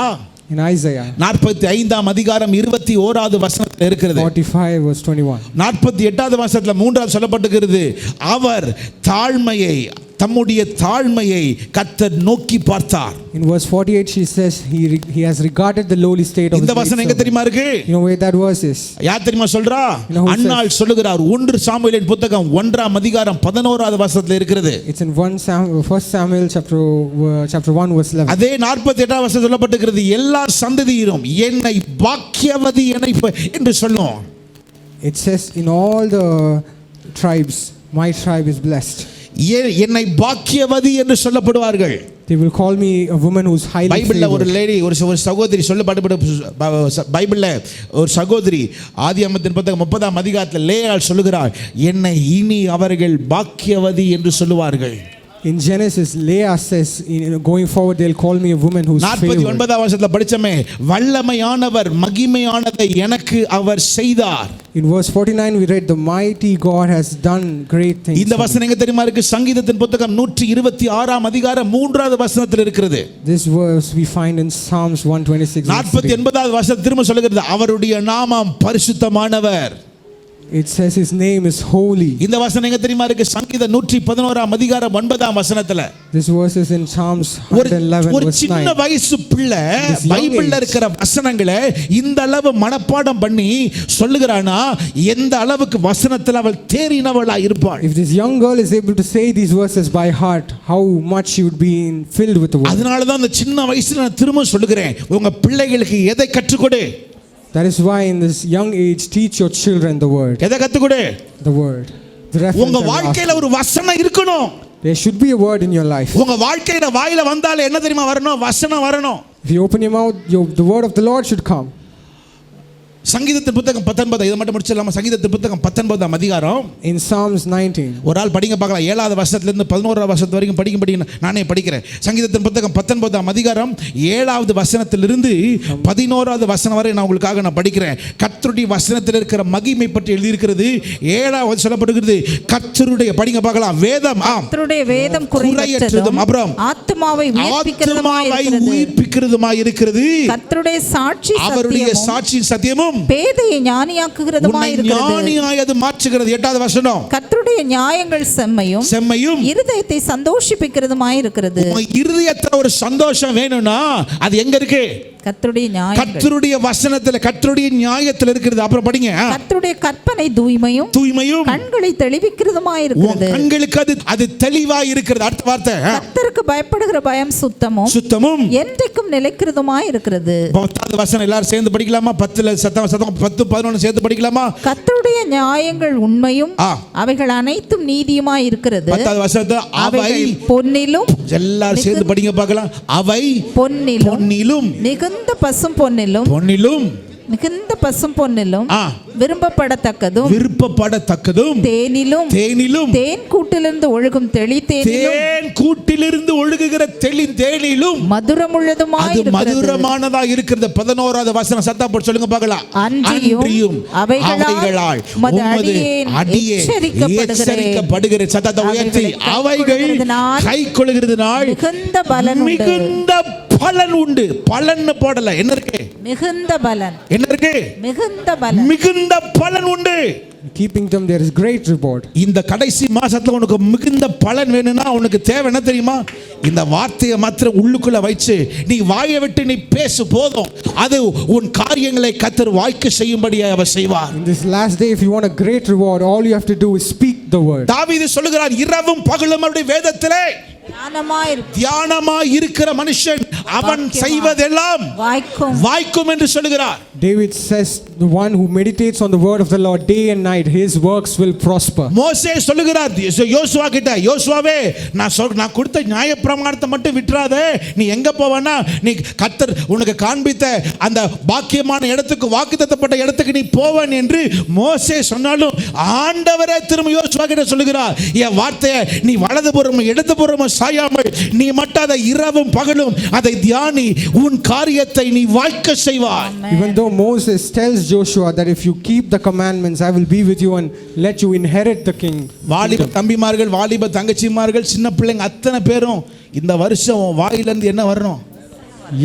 [SPEAKER 2] In Isaiah
[SPEAKER 1] 45ஆம் அதிகாரம் 21வது வசனத்தில் இருக்கிறது.
[SPEAKER 2] 45 verse 21.
[SPEAKER 1] 48வது வசனத்துல 3வது சொல்லப்பட்டிருக்கிறது, அவர் தாழ்மையை, தம்முடைய தாழ்மையை கர்த்தர் நோக்கி பார்த்தார்.
[SPEAKER 2] In verse 48 she says he has regarded the lowly state of
[SPEAKER 1] இந்த
[SPEAKER 2] his
[SPEAKER 1] வசனம் எங்க
[SPEAKER 2] servant.
[SPEAKER 1] தெரியுமா இருக்கு?
[SPEAKER 2] You know where that verse is?
[SPEAKER 1] யார் தெரியுமா சொல்றா? அன்னாள் சொல்லுகிறார். 1 சாமுவேலின் புத்தகம் 1ஆம் அதிகாரம் 11வது வசனத்துல இருக்கிறது.
[SPEAKER 2] It's in 1 Samuel chapter 1 verse 11.
[SPEAKER 1] அதே 48ஆம் வசனம் சொல்லப்பட்டிருக்கிறது, எல்லா சந்ததியிலும் என்னை பாக்கியவதி என்று சொல்லும்.
[SPEAKER 2] It says in all the tribes my tribe is blessed.
[SPEAKER 1] என்னை பாக்கியவதி என்று சொல்லப்படுவார்கள்.
[SPEAKER 2] They will call me a woman who's highly favored.
[SPEAKER 1] பைபிள்ல ஒரு லேடி, ஒரு சகோதரி சொல்லப்பட்ட பைபிள்ல ஒரு சகோதரி ஆதியாகமத்தின் புத்தகம் 30ஆம் அதிகாரத்தில் லேயாள் சொல்லுகிறாள், என்னை இனி அவர்கள் பாக்கியவதி என்று சொல்லுவார்கள்.
[SPEAKER 2] In Genesis, Leah says, going forward, they'll call me a woman who's favored. 49ஆம் வசனத்துல படிச்சமே, வல்லமையானவர் மகிமையானதை எனக்கு அவர் செய்தார். In verse 49 we read, the mighty God has done great things. இந்த வசனம் எங்க தெரியுமா இருக்கு? சங்கீதத்தின் புத்தகம் 126ஆம் அதிகாரம் 3வது வசனத்தில் இருக்கிறது. This verse we find in Psalms 126. 49வது வசனம் திரும்ப சொல்லுகிறது, அவருடைய நாமம் பரிசுத்தமானவர். It says his name is holy. இந்த வசனம் எங்க தெரியுமா இருக்கு? சங்கீதம் 111ஆம் அதிகாரம் 9ஆம் வசனத்துல. This verse is in Psalms 111 verse 9. ஒரு சின்ன வயசு பிள்ளை பைபிள்ல இருக்கிற வசனங்களை இந்த அளவு மனப்பாடம் பண்ணி சொல்லுகிறானா, எந்த அளவுக்கு வசனத்துல அவள் தேறினவளா இருப்பாள். If this young girl is able to say these verses by heart, how much she would be filled with the word. அதனால தான் அந்த சின்ன வயசுல நான் திரும்ப சொல்லுகிறேன், உங்க பிள்ளைகளுக்கு எதை கற்றுக்கொடு? That is why in this young age teach your children the word. எதை கத்துக்கொடு? The word. உங்க வாழ்க்கையில ஒரு வசனம் இருக்கணும். There should be a word in your life. உங்க வாழ்க்கையில வாயில வந்தாலே என்ன தெரியுமா வரணும்? வசனம் வரணும். If you open your mouth, the word of the Lord should come. சங்கீதத்தின் புத்தகம் 19, இத மட்டும் முடிச்சிடலாமா? சங்கீதத்தின் புத்தகம் 19ஆம் அதிகாரம். In Psalms 19. ஒரு ஆள் படிங்க பார்க்கலாம். 7வது வசனத்துல இருந்து 11வது வசனம் வரைக்கும் படிங்க. நானே படிக்கிறேன். சங்கீதத்தின் புத்தகம் 19ஆம் அதிகாரம் 7வது வசனத்திலிருந்து 11வது வசனம் வரை நான் உங்களுக்காக நான் படிக்கிறேன். கர்த்தருடைய வசனத்தில் இருக்கிற மகிமை பற்றி எழுதி இருக்கிறது. 7வது சொல்லப்படுகிறது, கர்த்தருடைய படிங்க பார்க்கலாம். வேதம்
[SPEAKER 3] கர்த்தருடைய வேதம் குறையற்றதும்
[SPEAKER 1] அப்புறம்
[SPEAKER 3] ஆத்துமாவை
[SPEAKER 1] உயிர்ப்பிக்கிறதுமாய் இருக்கிறது.
[SPEAKER 3] கர்த்தருடைய சாட்சி
[SPEAKER 1] அவருடைய சாட்சியின் சத்தியமும்
[SPEAKER 3] பேதையை ஞானியாக்குகிறதுமாய் இருக்கிறது.
[SPEAKER 1] ஞானியாய் அது மாற்றுகிறது. 8வது வசனம்,
[SPEAKER 3] கர்த்தருடைய நியாயங்கள் செம்மையும் இருதயத்தை சந்தோஷிப்பிக்கிறதுமாய் இருக்கிறது.
[SPEAKER 1] இருதயத்துல ஒரு சந்தோஷம் வேணும்னா அது எங்க இருக்கு? கர்த்தருடைய வசனத்துல, கர்த்தருடைய நியாயத்துல இருக்கிறது. அப்புறம் படிங்க. கர்த்தருடைய
[SPEAKER 3] கற்பனை தூய்மையும் கண்களை தெளிவிக்கிறதுமாய் இருக்கிறது.
[SPEAKER 1] கண்களுக்கு அது தெளிவாய் இருக்கிறது. அடுத்த வார்த்தை, கர்த்தருக்கு
[SPEAKER 3] பயப்படுகிற பயம் சுத்தமும் என்றைக்கும் நிலைக்கிறதுமாய் இருக்கிறது.
[SPEAKER 1] 10வது வசனம் எல்லாரும் சேர்ந்து படிக்கலாமா? 10ல சத்தம் 10 11 சேர்ந்து படிக்கலாமா?
[SPEAKER 3] கர்த்தருடைய நியாயங்கள் உண்மையும் அவைகள் அனைத்தும் நீதியுமாய் இருக்கிறது.
[SPEAKER 1] 10வது வசனத்தை அவை
[SPEAKER 3] பொன்னிலும்,
[SPEAKER 1] எல்லாரும் சேர்ந்து படிங்க பார்க்கலாம். அவை பொன்னிலும்
[SPEAKER 3] மிகுந்த பசும் பொன்னிலும் மிகுந்த பசும் பொன்னிலும் விரும்பப்படத்தக்கதும் தேனிலும் தேன் கூட்டிலிருந்து ஒழுகும்
[SPEAKER 1] ஒழுகுகிற தேனிலும் மதுரமானதா இருக்கிறது. 11வது வசனம் சத்தம் போட்டு சொல்லுங்க பார்க்கலாம். அன்றியும் அவைகளால் உமது அடியே எச்சரிக்கப்படுகிற சத்தத்தை உயர்த்தி அவைகள் கைக்கொள்கிறதுனால் மிகுந்த பலன் உண்டு. பலன் போடல, என்ன இருக்கு?
[SPEAKER 3] மிகுந்த பலன்.
[SPEAKER 1] என்ன இருக்கு? மிகுந்த பலன் உண்டு.
[SPEAKER 2] Keeping them there is great reward.
[SPEAKER 1] இந்த கடைசி மாசத்துல உனக்கு மிகுந்த பலன் வேணும்னா உனக்கு தேவை என்ன தெரியுமா? இந்த வார்த்தையை மாத்திரம் உள்ளுக்குள்ள வச்சு நீ வாயை விட்டு நீ பேசு போதும். அது உன் காரியங்களை கர்த்தர் வாய்க்க செய்யும்படியாக அவர் செய்வார்.
[SPEAKER 2] In this last day, if you want a great reward, all you have to do is speak the word.
[SPEAKER 1] தாவீது சொல்லுகிறார், இரவும் பகலும் அவருடைய வேதத்திலே தியானமாய் இருக்கிற மனுஷன் அவன் செய்வதெல்லாம் வாய்க்கும் என்று சொல்லுகிறார்.
[SPEAKER 2] David says, the one who meditates on the word of the Lord day and night, his works will prosper.
[SPEAKER 1] மோசே சொல்லுகிறார் யோசுவா கிட்ட, யோசுவாவே நான் கொடுத்த நியாயப்பிரமாணத்தை மட்டும் விட்டுறாதே. நீ எங்க போவனா? நீ கர்த்தர் உனக்கு காண்பித்த அந்த பாக்கியமான இடத்துக்கு, வாக்குத்தத்தப்பட்ட இடத்துக்கு நீ போவன் என்று மோசே சொன்னாலும் ஆண்டவரே திரும்ப யோசுவா கிட்ட சொல்லுகிறார், என் வார்த்தையை நீ வலதுபுறம் இடதுபுறம் சாயாமல் நீ மட்டும் அதை இரவும் பகலும் அதை தியானி, உன் காரியத்தை நீ வாய்க்க செய்வாய்.
[SPEAKER 2] Even though Moses tells Joshua that if you keep the commandments, I will be with you and let you inherit the king.
[SPEAKER 1] வாலிப தம்பிமார்கள், வாலிப தங்கச்சிமார்கள், சின்ன பிள்ளைங்க அத்தனை பேரும் இந்த வருஷம் வாயிலிருந்து என்ன வரணும்?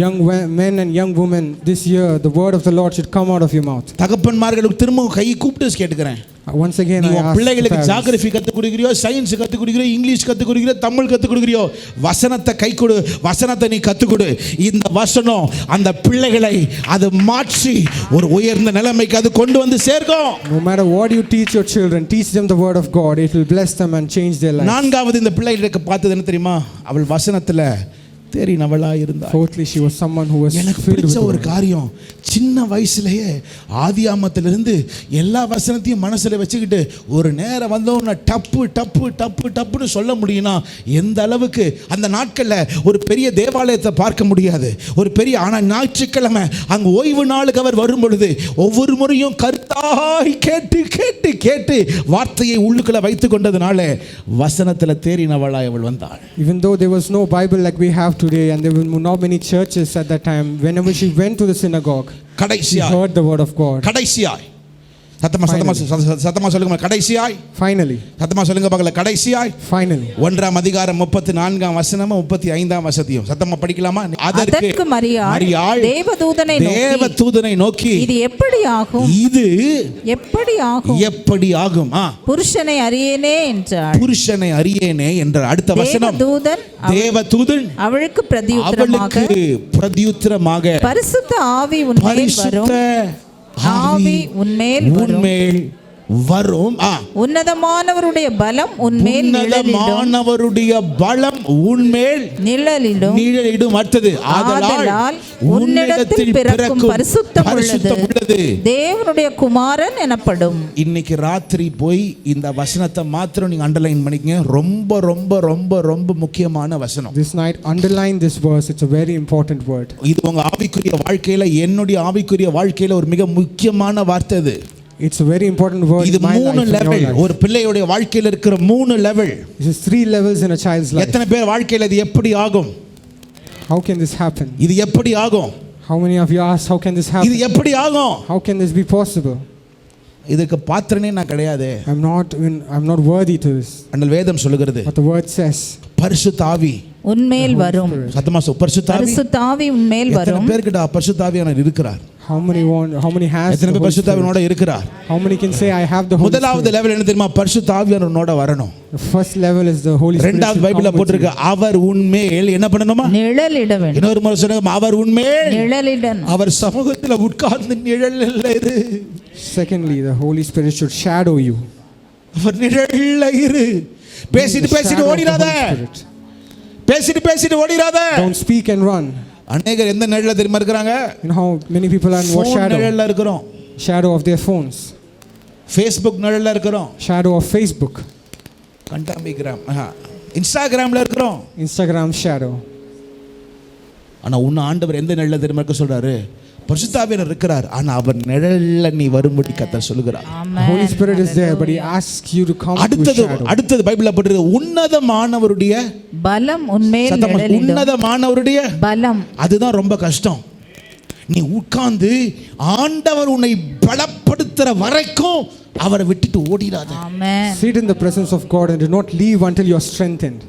[SPEAKER 2] Young men and young women, this year the word of the Lord should come out of your mouth.
[SPEAKER 1] தகப்பன்மார்களுக்கு திரும்ப கை கூப்பிட்டு கேட்கிறேன்.
[SPEAKER 2] Once again I ask
[SPEAKER 1] பிள்ளைகளுக்கு ஜியோகிராஃபி கத்து கொடுக்கிறியோ, சயின்ஸ் கத்து கொடுக்கிறியோ, இங்கிலீஷ் கத்து கொடுக்கிறியோ, தமிழ் கத்து கொடுக்கிறியோ, வசனத்தை கை கொடு, வசனத்தை நீ கத்து கொடு. இந்த வசனம் அந்த பிள்ளைகளை அது மாற்றி ஒரு உயர்ந்த நிலைமைக்கு அது கொண்டு வந்து சேர்க்கும்.
[SPEAKER 2] No matter what you teach your children, teach them the word of God. It will bless them and change their lives.
[SPEAKER 1] நான்காவது இந்த பிள்ளைகளுக்கு பார்த்தது என்ன தெரியுமா? அவள் வசனத்துல தேறினவளா இருந்தாள்.
[SPEAKER 2] Fourthly, she was someone who was
[SPEAKER 1] எனக்கு பிடிச்ச ஒரு காரியம், சின்ன வயசுலயே ஆதியாமத்திலிருந்து எல்லா வசனத்தையும் மனசுல வச்சுக்கிட்டு ஒரு நேரம் வந்தோன்னா டப்புன்னு சொல்ல முடியும்னா எந்த அளவுக்கு அந்த நாட்கள்ல ஒரு பெரிய தேவாலயத்தை பார்க்க முடியாது, ஒரு பெரிய, ஆனால் ஞாயிற்றுக்கிழமை அங்கு ஓய்வு நாளுக்கு அவர் வரும் பொழுது ஒவ்வொரு முறையும் கருத்தாய் கேட்டு வார்த்தையை உள்ளுக்குள்ள வைத்துக் கொண்டதுனால வசனத்துல தேறினவளாய் அவள் வந்தாள்.
[SPEAKER 2] Even though there was no Bible like we have today and there were not many churches at that time, whenever she went to the synagogue, she heard the word of God.
[SPEAKER 1] கடைசியாய் சத்தமா சொல்லுங்க, கடைசியாய்,
[SPEAKER 2] finally,
[SPEAKER 1] சத்தமா சொல்லுங்க பார்க்கல, கடைசியாய்,
[SPEAKER 2] finally.
[SPEAKER 1] 1ஆம் அதிகாரம் 34ஆம் வசனமும் 35ஆம் வசனத்தையும் சத்தமா படிக்கலாமா?
[SPEAKER 3] அதற்கு மரியாள்
[SPEAKER 1] தேவதூதனை நோக்கி,
[SPEAKER 3] இது
[SPEAKER 1] எப்படி ஆகும்
[SPEAKER 3] புருஷனை அறியேனே என்றாள்.
[SPEAKER 1] புருஷனை அறியேனே என்ற அடுத்த வசனம், தேவதூதன் அவளுக்கு பிரதியுத்தரமாக
[SPEAKER 3] பரிசுத்த ஆவி உன்மேல் வரும், உன்னதமானவருடைய பலம் உன்மேல் நிழலிடும். அடுத்தது, ஆதலால் உன்னிடத்தில் பிறக்கும் பரிசுத்தம் உள்ளது தேவனுடைய குமாரன் எனப்படும்.
[SPEAKER 1] இன்னைக்கு ராத்திரி போய் இந்த வசனத்தை மாத்திரம் நீங்க அண்டர்லைன் பண்ணிக்கங்க. ரொம்ப ரொம்ப ரொம்ப ரொம்ப முக்கியமான வசனம்.
[SPEAKER 2] This night underline this verse. It's a very important word.
[SPEAKER 1] இது உங்க ஆவிக்குரிய வாழ்க்கையில, என்னுடைய ஆவிக்குரிய வாழ்க்கையில ஒரு மிக முக்கியமான வார்த்தை இது.
[SPEAKER 2] It's a very important word.
[SPEAKER 1] இது 3 லெவல். ஒரு பிள்ளையோட வாழ்க்கையில இருக்கிற 3 level.
[SPEAKER 2] This is 3 levels in a child's life.
[SPEAKER 1] எத்தனை பேர் வாழ்க்கையில இது எப்படி ஆகும்?
[SPEAKER 2] How can this happen?
[SPEAKER 1] இது எப்படி ஆகும்?
[SPEAKER 2] How many of you ask how can this happen?
[SPEAKER 1] இது எப்படி ஆகும்?
[SPEAKER 2] How can this be possible?
[SPEAKER 1] இதுக்கு பாத்திரனே நான் கிடையாது.
[SPEAKER 2] I'm not worthy to this.
[SPEAKER 1] அந்த வேதம் சொல்லுகிறது.
[SPEAKER 2] But the word says,
[SPEAKER 1] பரிசுத்த ஆவி
[SPEAKER 3] உன்மேல் வரும்.
[SPEAKER 1] சத்தமா சொல், பரிசுத்த
[SPEAKER 3] ஆவி உன்மேல் வரும்.
[SPEAKER 1] எத்தனை பேர்கிட்ட பரிசுத்த ஆவியானவர் இருக்கிறார்?
[SPEAKER 2] How many has?
[SPEAKER 1] எத்தனை பேர் பரிசுத்த ஆவியோட இருக்கிறார்?
[SPEAKER 2] How many can say I have the Holy Spirit?
[SPEAKER 1] முதலாவது லெவல் என்ன தெரியுமா? பரிசுத்த ஆவியானவரோட வரணும்.
[SPEAKER 2] The first level is the Holy Spirit.
[SPEAKER 1] இரண்டாவது பைபிள்ல போட்டுருக்கு, அவர் உன்மேல் என்ன பண்ணணுமா?
[SPEAKER 3] நிழலிட வேண்டும்.
[SPEAKER 1] இன்னொரு முறை சொல்லுங்க, அவர் உன்மேல்
[SPEAKER 3] நிழலிடணும்.
[SPEAKER 1] அவர் சமூகத்துல உட்கார்ந்து நிழல்ல இரு.
[SPEAKER 2] Secondly, the Holy Spirit should shadow you.
[SPEAKER 1] அவர் நிழல்ல இரு. பேசிட்டு ஓடிராத. பேசிட்டு ஓடிராத.
[SPEAKER 2] Don't speak and run.
[SPEAKER 1] அநேகர் எந்த நிழல்ல தெரியுமா இருக்காங்க?
[SPEAKER 2] You know how many people are in what shadow?
[SPEAKER 1] நிழல்ல இருக்கிறோம்.
[SPEAKER 2] Shadow of their phones.
[SPEAKER 1] Facebook நிழல்ல இருக்கிறோம்.
[SPEAKER 2] Shadow of Facebook.
[SPEAKER 1] இன்ஸ்டாகிராம்ல இருக்கிறோம்.
[SPEAKER 2] Instagram shadow.
[SPEAKER 1] ஆனா உன்னை ஆண்டவர் எந்த நிழல்ல தெரியுமா இருக்க சொல்றாரு? பரிசுத்த ஆவியானவர் இருக்கிறார், ஆனா அவர் நிழல்ல நீ வரும்படி கர்த்தர் சொல்கிறார்.
[SPEAKER 2] Holy Spirit is there, but he asks you to come to shadow.
[SPEAKER 1] அடுத்தது பைபிள்ல போட்டிருக்கு, உன்னதமானவருடைய
[SPEAKER 3] பலம் உன்மேல் நிழலிடும்.
[SPEAKER 1] உன்னதமானவருடைய
[SPEAKER 3] பலம்.
[SPEAKER 1] அதுதான் ரொம்ப கஷ்டம். நீ உட்கார்ந்து ஆண்டவர் உன்னை பலப்படுத்துற வரைக்கும் அவரை விட்டுட்டு ஓடிராத.
[SPEAKER 3] Amen.
[SPEAKER 2] Sit in the presence of God and do not leave until you are strengthened.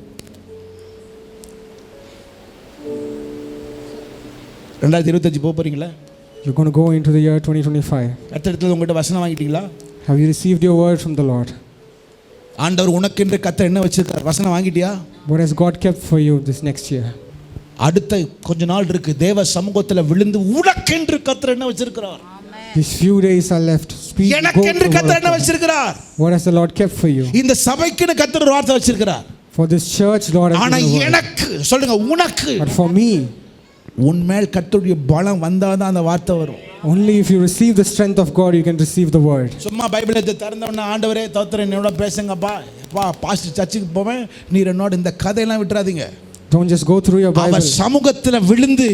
[SPEAKER 1] 2025 போறீங்களா?
[SPEAKER 2] You're going to go into the year 2025.
[SPEAKER 1] கர்த்தரிடத்துல உங்ககிட்ட வசனம் வாங்கிட்டீங்களா?
[SPEAKER 2] Have you received your word from the Lord?
[SPEAKER 1] ஆண்டவர் உனக்கென்று கர்த்தர் என்ன வச்சிருக்கார்? வசனம் வாங்கிட்டியா?
[SPEAKER 2] What has God kept for you this next year?
[SPEAKER 1] அடுத்த கொஞ்ச நாள் இருக்கு, தேவ சமூகத்துல விழுந்து உனக்கென்று கர்த்தர் என்ன வச்சிருக்கிறார்?
[SPEAKER 2] These few days are left. Speak.
[SPEAKER 1] எனக்கென்று கர்த்தர் என்ன வச்சிருக்கிறார்?
[SPEAKER 2] What has the Lord kept for you?
[SPEAKER 1] இந்த சபைக்குன்னு கர்த்தர் ஒரு வார்த்தை வச்சிருக்கிறார்.
[SPEAKER 2] For this church, Lord has
[SPEAKER 1] ஆனா
[SPEAKER 2] given a word.
[SPEAKER 1] எனக்கு சொல்லுங்க, உனக்கு.
[SPEAKER 2] But for me,
[SPEAKER 1] உன்மேல் கர்த்தருடைய பலம் வந்தாதான் அந்த வார்த்தை வரும்.
[SPEAKER 2] only if you receive the strength of God, you can receive the word.
[SPEAKER 1] சும்மா பைபிளை திறந்தவன ஆண்டவரே தோத்திரம் என்னோட பேசுங்கப்பா, பாஸ்டர் சர்ச்சுக்கு போவேன், நீர் என்னோட இந்த கதையெல்லாம் விட்டுறாதீங்க.
[SPEAKER 2] Don't just go through your Bible.
[SPEAKER 1] அவர் சமூகத்துல விழுந்து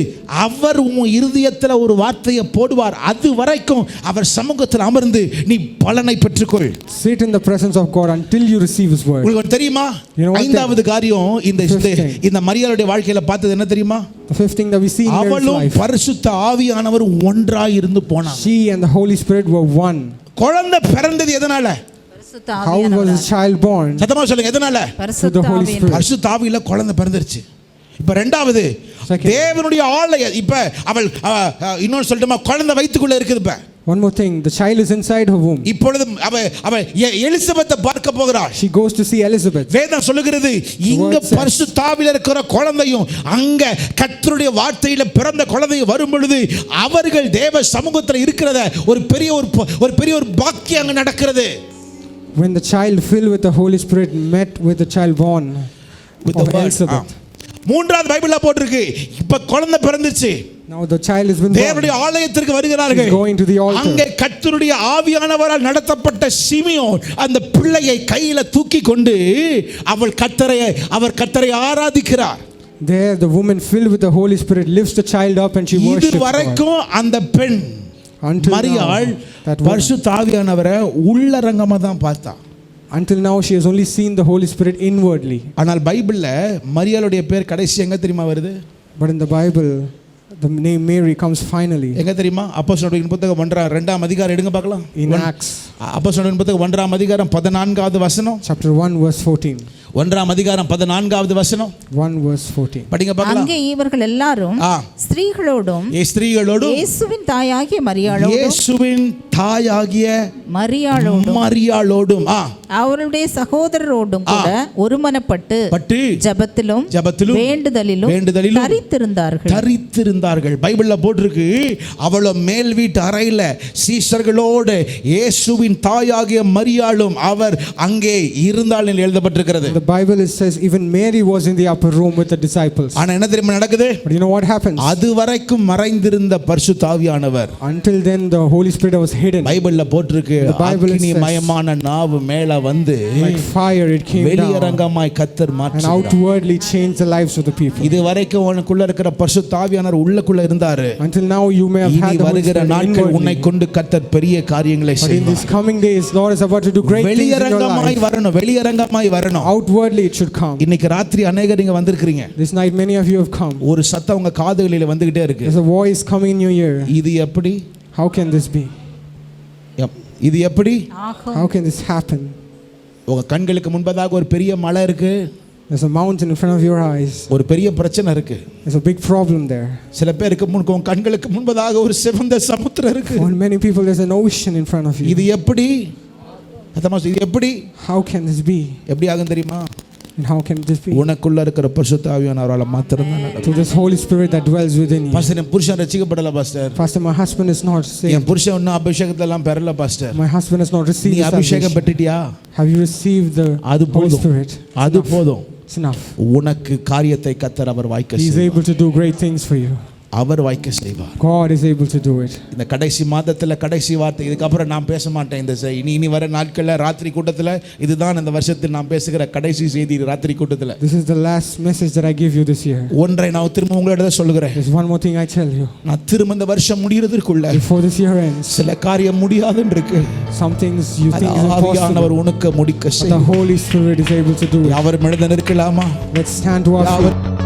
[SPEAKER 1] அவர் உன் இருதயத்துல ஒரு வார்த்தையை போடுவார், அது வரைக்கும் அவர் சமூகத்துல அமர்ந்து நீ பலனை பெற்றுக்கொள்.
[SPEAKER 2] Sit in the presence of God until you receive his word.
[SPEAKER 1] உங்களுக்கு தெரியுமா, ஐந்தாவது காரியம் இந்த மரியாளுடைய வாழ்க்கையில பார்த்தது என்ன தெரியுமா?
[SPEAKER 2] The fifth thing that we see in Mary's
[SPEAKER 1] அவளும்
[SPEAKER 2] life,
[SPEAKER 1] பரிசுத்த ஆவியானவர் ஒன்றாய் இருந்து போனார்.
[SPEAKER 2] she and the Holy Spirit were one.
[SPEAKER 1] குழந்தை பிறந்தது எதனால?
[SPEAKER 2] How was the child born?
[SPEAKER 1] சத்தமா சொல்லுங்க, எதனால?
[SPEAKER 2] Through the Holy Spirit.
[SPEAKER 1] பரிசுத்த ஆவியில குழந்தை பிறந்துருச்சு. இப்ப ரெண்டாவது தேவனுடைய ஆலயம். இப்ப அவள் இன்னொரு சொல்லட்டுமா, குழந்தை வயித்துக்குள்ள இருக்குது. இப்ப
[SPEAKER 2] one more thing, the child is inside her womb.
[SPEAKER 1] இப்பொழுது அவ எலிசபெத்தை பார்க்க போகிறாள்.
[SPEAKER 2] She goes to see Elizabeth.
[SPEAKER 1] வேதம் சொல்லுகிறது, இங்க பரிசுத்த ஆவியில இருக்கிற குழந்தையும் அங்க கர்த்தருடைய வார்த்தையில பிறந்த குழந்தையும் வரும் பொழுது அவர்கள் தேவ சமூகத்தில் இருக்கிறத ஒரு பெரிய ஒரு பாக்கியம் அங்க நடக்கிறது.
[SPEAKER 2] When the child filled with the Holy Spirit met with the child born
[SPEAKER 1] with
[SPEAKER 2] of
[SPEAKER 1] the word.
[SPEAKER 2] Elizabeth.
[SPEAKER 1] மூன்றாவது பைபிள்ல போட்டுருக்கு, இப்ப குழந்தை பிறந்துச்சு.
[SPEAKER 2] Now the child has been born.
[SPEAKER 1] தேவனுடைய ஆலயத்திற்கு வருகிறார்கள்.
[SPEAKER 2] Going to the altar.
[SPEAKER 1] அங்கே கர்த்தருடைய ஆவியானவரால் நடத்தப்பட்ட சிமியோன் அந்த பிள்ளையை கையில தூக்கி கொண்டு அவர் கர்த்தரை ஆராதிக்கிறார்.
[SPEAKER 2] There the woman filled with the Holy Spirit lifts the child up and she worships God.
[SPEAKER 1] இது வரைக்கும் அந்த பெண் மரியாள் பரிசுத்த ஆவியானவரை உள்ளரங்கமா தான் பார்த்தா.
[SPEAKER 2] Until now she has only seen the Holy Spirit inwardly.
[SPEAKER 1] ஆனால் பைபிள்ல மரியாளுடைய பேர் கடைசி எங்க தெரியுமா வருது?
[SPEAKER 2] But in the Bible the name Mary comes finally.
[SPEAKER 1] எங்க தெரியுமா? அப்போஸ்தலர்களின் புத்தகம் 2ஆம் அதிகாரம் எடுங்க பார்க்கலாம்.
[SPEAKER 2] In Acts.
[SPEAKER 1] அப்போஸ்தலர்களின் புத்தகம் 1ஆம் அதிகாரம் 14வது வசனம்.
[SPEAKER 2] Chapter 1 verse 14.
[SPEAKER 1] 1ஆம் அதிகாரம் 14வது வசனம்.
[SPEAKER 2] 1 verse 14.
[SPEAKER 1] படிங்க பார்க்கலாம்.
[SPEAKER 3] அங்கே இவர்கள் எல்லாரும் ஸ்திரீகளோடும் இயேசுவின் தாயாகிய
[SPEAKER 1] மரியாளோடும்
[SPEAKER 3] அவருடைய சகோதரரோடும் கூட ஒருமனப்பட்டு ஜெபத்திலும் வேண்டுதலிலும்
[SPEAKER 1] தரித்திருந்தார்கள். பைபிள்ல போட்டிருக்கு, அவளோ மேல் வீட்டு அறையில சீஷர்களோடு இயேசுவின் தாயாகிய மரியாளும் அவர் அங்கே இருந்தாள் என்று எழுதப்பட்டிருக்கிறது.
[SPEAKER 2] The Bible says even Mary was in the upper room with the disciples.
[SPEAKER 1] ஆனா என்ன தெரியுமா நடக்குது?
[SPEAKER 2] But you know what happens?
[SPEAKER 1] அது வரைக்கும் மறைந்திருந்த பரிசுத்த ஆவியானவர்,
[SPEAKER 2] until then the Holy Spirit was hidden.
[SPEAKER 1] பைபிள்ல போட்டிருக்கு, அக்கினிமயமான நாவு மேல வந்து
[SPEAKER 2] like fire it came down.
[SPEAKER 1] வெளியரங்கமாய் கர்த்தர் மாற்றினார்.
[SPEAKER 2] And outwardly changed the lives of the people.
[SPEAKER 1] இது வரைக்கும் உனக்குள்ள இருக்கிற பரிசுத்த ஆவியானவர் உள்ளுக்குள்ள இருந்தாரு.
[SPEAKER 2] Until now you may have had the Holy Spirit.
[SPEAKER 1] வருகிற நாட்கள் உன்னை கொண்டு கர்த்தர் பெரிய காரியங்களை செய்வார்.
[SPEAKER 2] But in these coming days Lord is about to do great things in your life. வெளியரங்கமாய் வரணும். Outwardly it should come.
[SPEAKER 1] இன்னைக்கு ராத்திரி अनेகர் இங்க வந்திருக்கீங்க.
[SPEAKER 2] This night many of you have come.
[SPEAKER 1] ஒரு சத்தம் உங்க காதுகளில வந்துட்டே இருக்கு.
[SPEAKER 2] There's a voice coming in your ear.
[SPEAKER 1] இது எப்படி?
[SPEAKER 2] How can this be?
[SPEAKER 1] இது எப்படி?
[SPEAKER 2] How can this happen?
[SPEAKER 1] உங்க கண்களுக்கு முன்பதாக ஒரு பெரிய மலை இருக்கு.
[SPEAKER 2] There's a mountain in front of your eyes.
[SPEAKER 1] ஒரு பெரிய பிரச்சனை இருக்கு.
[SPEAKER 2] There's a big problem there.
[SPEAKER 1] சில பேருக்கு உங்க கண்களுக்கு முன்பதாக ஒரு சிவந்த சமுத்திரம் இருக்கு.
[SPEAKER 2] For many people there's an ocean in front of you.
[SPEAKER 1] இது எப்படி? இது எப்படி?
[SPEAKER 2] How can this be?
[SPEAKER 1] எப்படி ஆகும் தெரியுமா?
[SPEAKER 2] And how can this be?
[SPEAKER 1] உனக்குள்ள இருக்கிற பரிசுத்த ஆவியானவரால மாத்திரம் தான் நடக்கும்.
[SPEAKER 2] Through this Holy Spirit that dwells within you.
[SPEAKER 1] Pastor, என் புருஷன் ரட்சிக்கப்படல pastor.
[SPEAKER 2] Pastor, my husband is not saved.
[SPEAKER 1] என் புருஷன் இன்னும் அபிஷேகத்தை எல்லாம் பெறல பாஸ்டர்.
[SPEAKER 2] My husband has not received
[SPEAKER 1] நீ அபிஷேகம் பெற்றிட்டியா?
[SPEAKER 2] Have you received the Holy Spirit?
[SPEAKER 1] அது போதும்.
[SPEAKER 2] It's enough.
[SPEAKER 1] உனக்கு காரியத்தை கர்த்தர் அவர் வாய்க்க
[SPEAKER 2] He is
[SPEAKER 1] செய்வார்.
[SPEAKER 2] able to do great things for you.
[SPEAKER 1] அவர் வாய்க்க செய்வார்.
[SPEAKER 2] God is able to do it.
[SPEAKER 1] இந்த கடைசி மாதத்துல கடைசி வார்த்தை, இதுக்கப்புறம் நான் பேச மாட்டேன். இந்த இனி வர நாட்கள்ல ராத்திரி கூட்டத்துல இதுதான் இந்த வருஷத்தில் நான் பேசுகிற கடைசி செய்தி. ராத்திரி கூட்டத்துல
[SPEAKER 2] This is the last message that I give you this year.
[SPEAKER 1] ஒன்றை நான் திரும்ப உங்களிடம் சொல்லுகிறேன்.
[SPEAKER 2] There's one more thing I tell you.
[SPEAKER 1] நான் திரும்ப இந்த வருஷம் முடியறதுக்குள்ள
[SPEAKER 2] Before this year ends,
[SPEAKER 1] சில காரியம் முடியாதுன்னு இருக்கு.
[SPEAKER 2] some things you think is impossible.
[SPEAKER 1] ஆவியானவர் உனக்கு முடிக்க
[SPEAKER 2] The
[SPEAKER 1] செய்வார்.
[SPEAKER 2] Holy Spirit is able to do it.
[SPEAKER 1] அவர் எழுத நிற்கலாமா?
[SPEAKER 2] Let's stand to our feet.